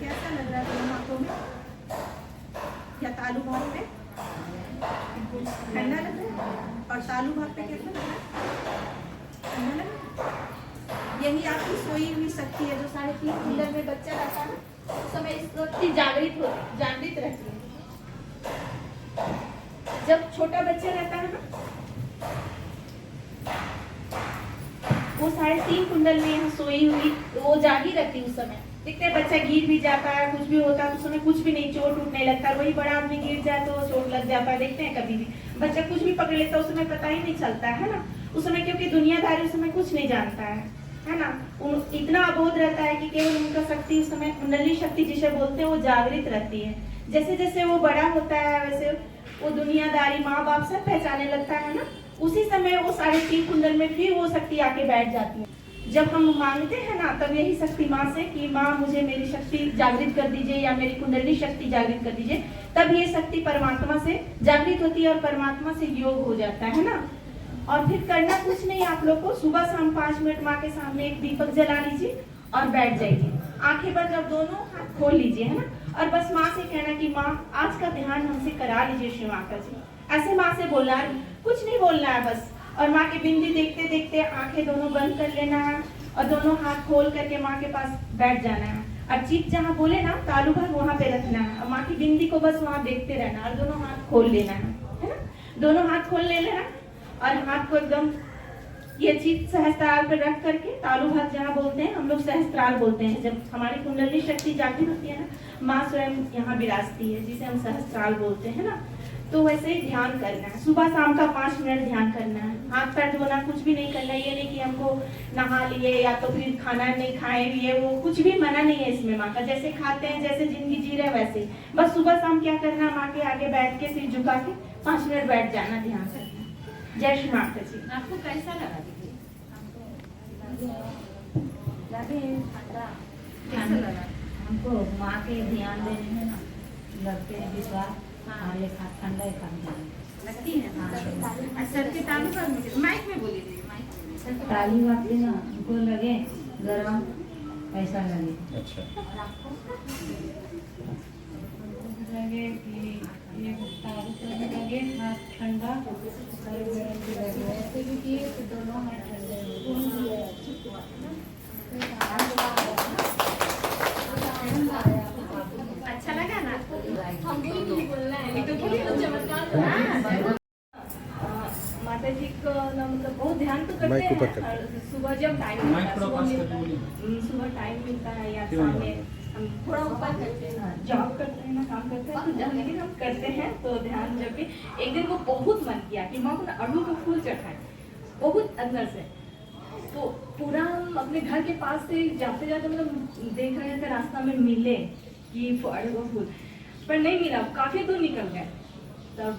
कैसा लग रहा है दोनों हाथों में या तालु भाग पे? ठंडा लग रहा है। और तालु भाग पे कैसा लग रहा है? ठंडा लग रहा है। यही आपकी सोई हुई शक्ति है जो 3.5 कुंडल में बच्चा रहता है, उस समय इस शक्ति जागृत रहती है। जब छोटा बच्चा रहता है ना, वो 3.5 कुंडल में यहाँ सोई हुई वो जागी रहती है। उस समय देखते हैं बच्चा गिर भी जाता है, कुछ भी होता है, उस समय कुछ भी नहीं, चोट उठने लगता है। वही बड़ा आदमी गिर जाए तो चोट लग जाता है, देखते हैं कभी भी बच्चा कुछ भी पकड़ लेता है, उस समय पता ही नहीं चलता है ना। उस समय क्योंकि दुनियादारी उस समय कुछ नहीं जानता है ना। इतना अबोध रहता है कि केवल उनका शक्ति उस समय कुंडली शक्ति जिसे बोलते हैं वो जागृत रहती है। जैसे जैसे वो बड़ा होता है वैसे वो दुनियादारी माँ बाप सब पहचाने लगता है ना। उसी समय वो 3.5 कुंडल में फिर वो शक्ति आके बैठ जाती है। जब हम मांगते हैं ना, तब यही शक्ति माँ से कि माँ मुझे मेरी शक्ति जागृत कर दीजिए या मेरी कुंडली शक्ति जागृत कर दीजिए, तब ये शक्ति परमात्मा से जागृत होती है और परमात्मा से योग हो जाता है ना। और फिर करना कुछ नहीं, आप लोग को सुबह शाम 5 मिनट माँ के सामने एक दीपक जला लीजिए और बैठ जाइए। आंखें बंद, जब दोनों हाथ खोल लीजिए, है ना। और बस माँ से कहना कि माँ आज का ध्यान हमसे करा लीजिए श्री माता जी। ऐसे माँ से बोलना है, कुछ नहीं बोलना है बस। और माँ की बिंदी देखते देखते आंखें दोनों बंद कर लेना है और दोनों हाथ खोल करके माँ के पास बैठ जाना है। और चित्त जहाँ बोले ना तालु भाग वहाँ पे रखना है और माँ की बिंदी को बस वहाँ देखते रहना और दोनों हाथ खोल लेना है ना। दोनों हाथ खोल ले लेना और हाथ को एकदम ये चित्त सहस्त्राल पे रख करके, तालु भाग जहाँ बोलते हैं हम लोग सहस्त्राल बोलते हैं। जब हमारी कुंडली शक्ति जागृत होती है ना, माँ स्वयं यहाँ विराजती है जिसे हम सहस्त्राल बोलते हैं ना। तो वैसे ही ध्यान करना है, सुबह शाम का 5 मिनट ध्यान करना है। हाथ पैर धोना कुछ भी नहीं करना, ये नहीं कि हमको नहा लिए या तो फिर खाना नहीं खाए लिए, वो कुछ भी मना नहीं है इसमें। माँ का जैसे खाते हैं, जैसे जिंदगी जी रहे वैसे, बस सुबह शाम क्या करना, माँ के आगे बैठ के सिर झुका के 5 मिनट बैठ जाना, ध्यान करना। जय श्री माता जी। आपको कैसा लगा दीदी? कैसा लगा?
हमको माँ के ध्यान देने में ना लगते हैं विश्वास। हाँ लेखा ठंडा
लगती है हाँ। सर के तालू पर मुझे माइक में बोली थी, माइक में सर के
ताली वाली ना हमको लगे गरम ऐसा लगे।
अच्छा
लगे कि ये तारीफ भी लगे हाथ ठंडा और गरम भी लगे, ऐसे भी किए तो दोनों हाथ ठंडे हो गए।
अच्छा लगा ना?
हमको भी नहीं बोलना है, नहीं तो बोलिए तो चमत्कार। माता जी को ना मतलब बहुत ध्यान तो करते
माइक ऊपर
हैं,
कर।
और सुबह जब टाइम मिलता है, सुबह टाइम मिलता है या शाम में हम थोड़ा ऊपर करते हैं, जॉब करते हैं ना, काम करते हैं, तो जब लेकिन हम करते हैं तो ध्यान जब भी एक दिन को बहुत मन किया कि माँ को ना अड़हुल का फूल चढ़ाए बहुत अंदर से, तो पूरा हम अपने घर के पास से जाते जाते मतलब देख रहे थे रास्ता में मिले कि अड़हुल का फूल, पर नहीं मिला, काफी दूर निकल गए। तब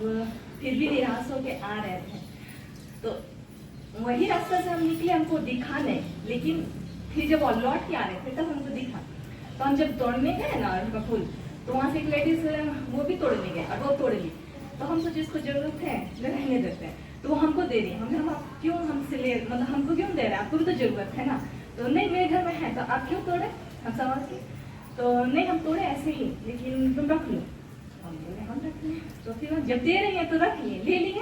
फिर भी निराश होके आ रहे थे, तो वही रास्ता से हम निकले, हमको दिखा नहीं, लेकिन फिर जब लौट के आ रहे थे तब हमको दिखा। तो हम जब तोड़ने गए ना अड़हुल का फूल, तो वहाँ से एक लेडीज वो भी तोड़ने गए और वो तोड़ ली, तो हम सोचे इसको जरूरत है रहने देते हैं, तो वो हमको दे रही। हम आप क्यों हमसे ले, मतलब हमको क्यों दे रहे हैं, आपको भी तो जरूरत है ना। तो नहीं मेरे घर में है, तो आप क्यों तोड़े, हम सवाल किए, तो नहीं हम तोड़े ऐसे ही, लेकिन तुम रख लो। हम बोले हम रख लें, तो फिर जब दे रही है तो रख लिए, ले लिए।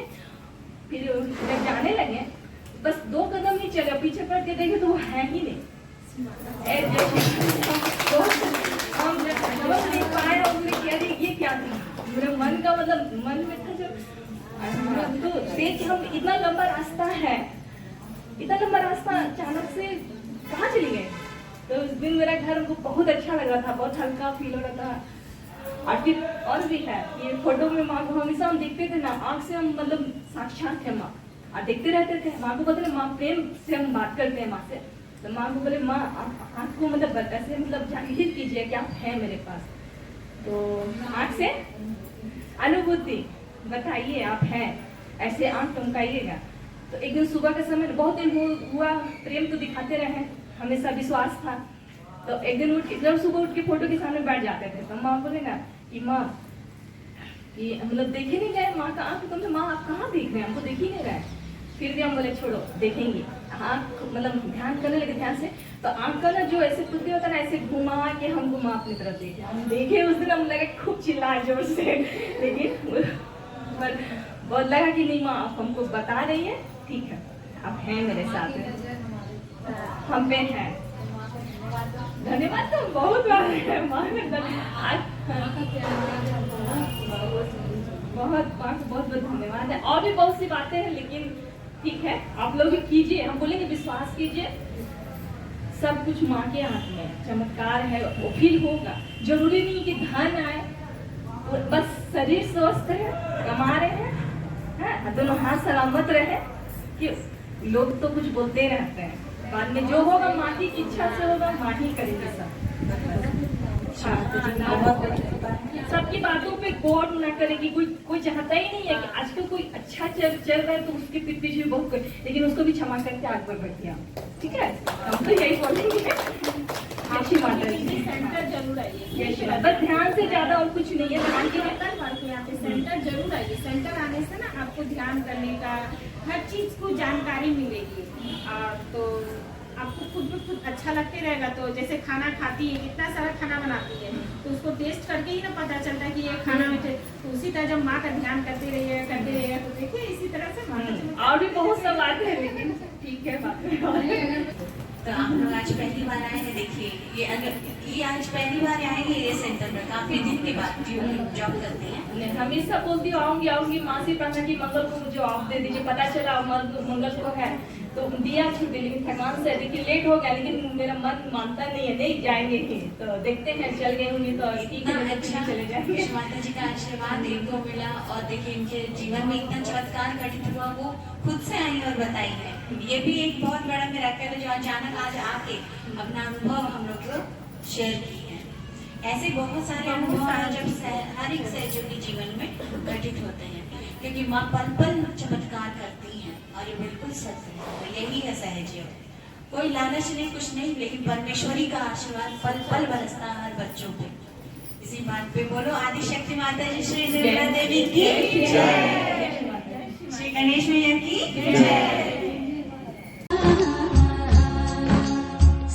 फिर जब जाने लगे बस 2 कदम नहीं चले, पीछे पलट के देखे तो वो है ही नहीं। तो हम समझ नहीं पाए और हमने किया ये क्या था, मेरे मन का मतलब मन में था जब तो देख के हम इतना लंबा रास्ता है, इतना लंबा रास्ता अचानक से कहाँ चली गए। तो उस दिन मेरा घर हमको बहुत अच्छा लग रहा था, बहुत हल्का फील हो रहा था। और फिर और भी है ये फोटो में माँ को हमेशा हम देखते थे ना, आँख से हम मतलब साक्षात थे माँ, और देखते रहते थे। माँ को बोलते माँ प्रेम से हम बात करते हैं माँ से, तो माँ को बोले माँ आँख को मतलब ऐसे मतलब जाहिर कीजिए कि आप हैं मेरे पास, तो आँख से अनुभूति बताइए आप हैं, ऐसे आँख चमकाइएगा। तो एक दिन सुबह के समय बहुत दिन हुआ प्रेम तो दिखाते रहे, हमेशा विश्वास था। तो एक दिन जब सुबह उठ के फोटो के सामने बैठ जाते थे, तो माँ बोले ना कि माँ कि मतलब देखे नहीं गए माँ का आँख, तुमसे माँ आप कहाँ देख रहे हैं, हमको देख ही नहीं रहे। फिर भी हम बोले छोड़ो देखेंगे, आँख मतलब ध्यान करने लगे ध्यान से, तो आँख का ना जो ऐसे कुत्ते होता है ना, ऐसे घुमा के हमको माँ अपनी तरफ देखे। हम देखे उस दिन हम लगे खूब चिल्लाए जोर से, लेकिन पर बहुत लगा कि नहीं माँ आप हमको बता रही है, ठीक है आप हैं मेरे साथ, हम पे हैं। धन्यवाद तो बहुत बार है माँ ने बहुत बहुत धन्यवाद है। और भी बहुत सी बातें हैं, लेकिन ठीक है आप लोग भी कीजिए, हम बोलेंगे विश्वास कीजिए, सब कुछ माँ के हाथ में चमत्कार है, वो फील होगा। जरूरी नहीं कि धन आए, बस शरीर स्वस्थ है, कमा रहे हैं, दोनों हाथ सलामत रहे, कि लोग तो कुछ बोलते रहते हैं, बाद में जो होगा माँ की इच्छा से होगा, माँ ही करेगी सब। सबकी बातों पे गौर न करेगी, कोई चाहता ही नहीं है कि आजकल कोई अच्छा चल रहा है तो उसके पीछे भी बहुत कोई, लेकिन उसको भी क्षमा करके आगे बढ़ बैठिए, ठीक है। हम तो यही बोलेंगे, अच्छी बात है,
सेंटर जरूर आइए,
बस ध्यान से ज्यादा और कुछ नहीं है। ध्यान के
यहाँ पे सेंटर जरूर आइए, सेंटर आने से ना आपको ध्यान करने का हर चीज को जानकारी मिलेगी, तो आपको खुद ब खुद अच्छा लगते रहेगा। तो जैसे खाना खाती है, कितना सारा खाना बनाती है, तो उसको टेस्ट करके ही ना पता चलता है कि ये खाना में, तो उसी तरह जब माँ का ध्यान करते रहिएगा तो देखिए इसी तरह से माँ
और भी बहुत सब बात है, लेकिन ठीक है बात।
तो आप लोग आज पहली बार आए हैं, देखिए ये आज पहली बार आएंगे ये सेंटर में, काफी दिन के बाद जॉब करती हैं।
हमेशा बोलती हूँ आऊंगी माँ से कहना कि मंगल को मुझे ऑफ दे दीजिए, पता चला मंगल को है तो दिया छुट्टी, लेकिन थकान से देखिए लेट हो गया, लेकिन मेरा मन मानता नहीं है, नहीं जाएंगे ही, तो देखते हैं चल गए होंगे तो
अच्छा
चले जाएंगे।
माता जी का आशीर्वाद इनको मिला, और देखिए इनके जीवन में इतना चमत्कार घटित हुआ, वो खुद से आई और बताई है। ये भी एक बहुत बड़ा मिराकल है जो अचानक आज आके अपना अनुभव हम लोग को शेयर किए हैं। ऐसे बहुत सारे अनुभव हैं जब हर एक सहजों के जीवन में घटित होते हैं, क्योंकि माँ पल पल चमत्कार करती हैं, और ये बिल्कुल सत्य है, तो यही है सहजयोग। कोई लालच नहीं, कुछ नहीं, लेकिन परमेश्वरी का आशीर्वाद पल पल बरसता है हर बच्चों पे। इसी बात पे बोलो आदि शक्ति माता जी श्री दुर्गा देवी की जय, श्री गणेश मैया की जय।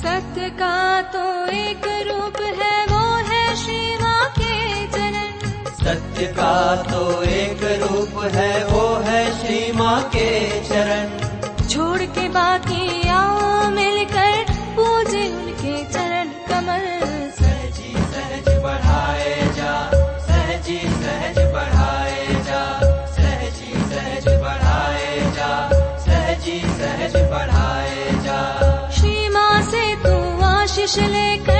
सत्य का तो एक रूप है, वो है श्री माँ के चरण।
सत्य का तो एक रूप है, वो है श्री माँ के चरण।
छोड़ के बाकी आओ मिलकर पूजे उनके चरण कमल।
सहजी सहज बढ़ाए जा, सहजी सहज बढ़ाए जा, सहजी सहज बढ़ाए जा, सहजी सहज बढ़ाए जा।
श्री माँ से तू आशीष लेकर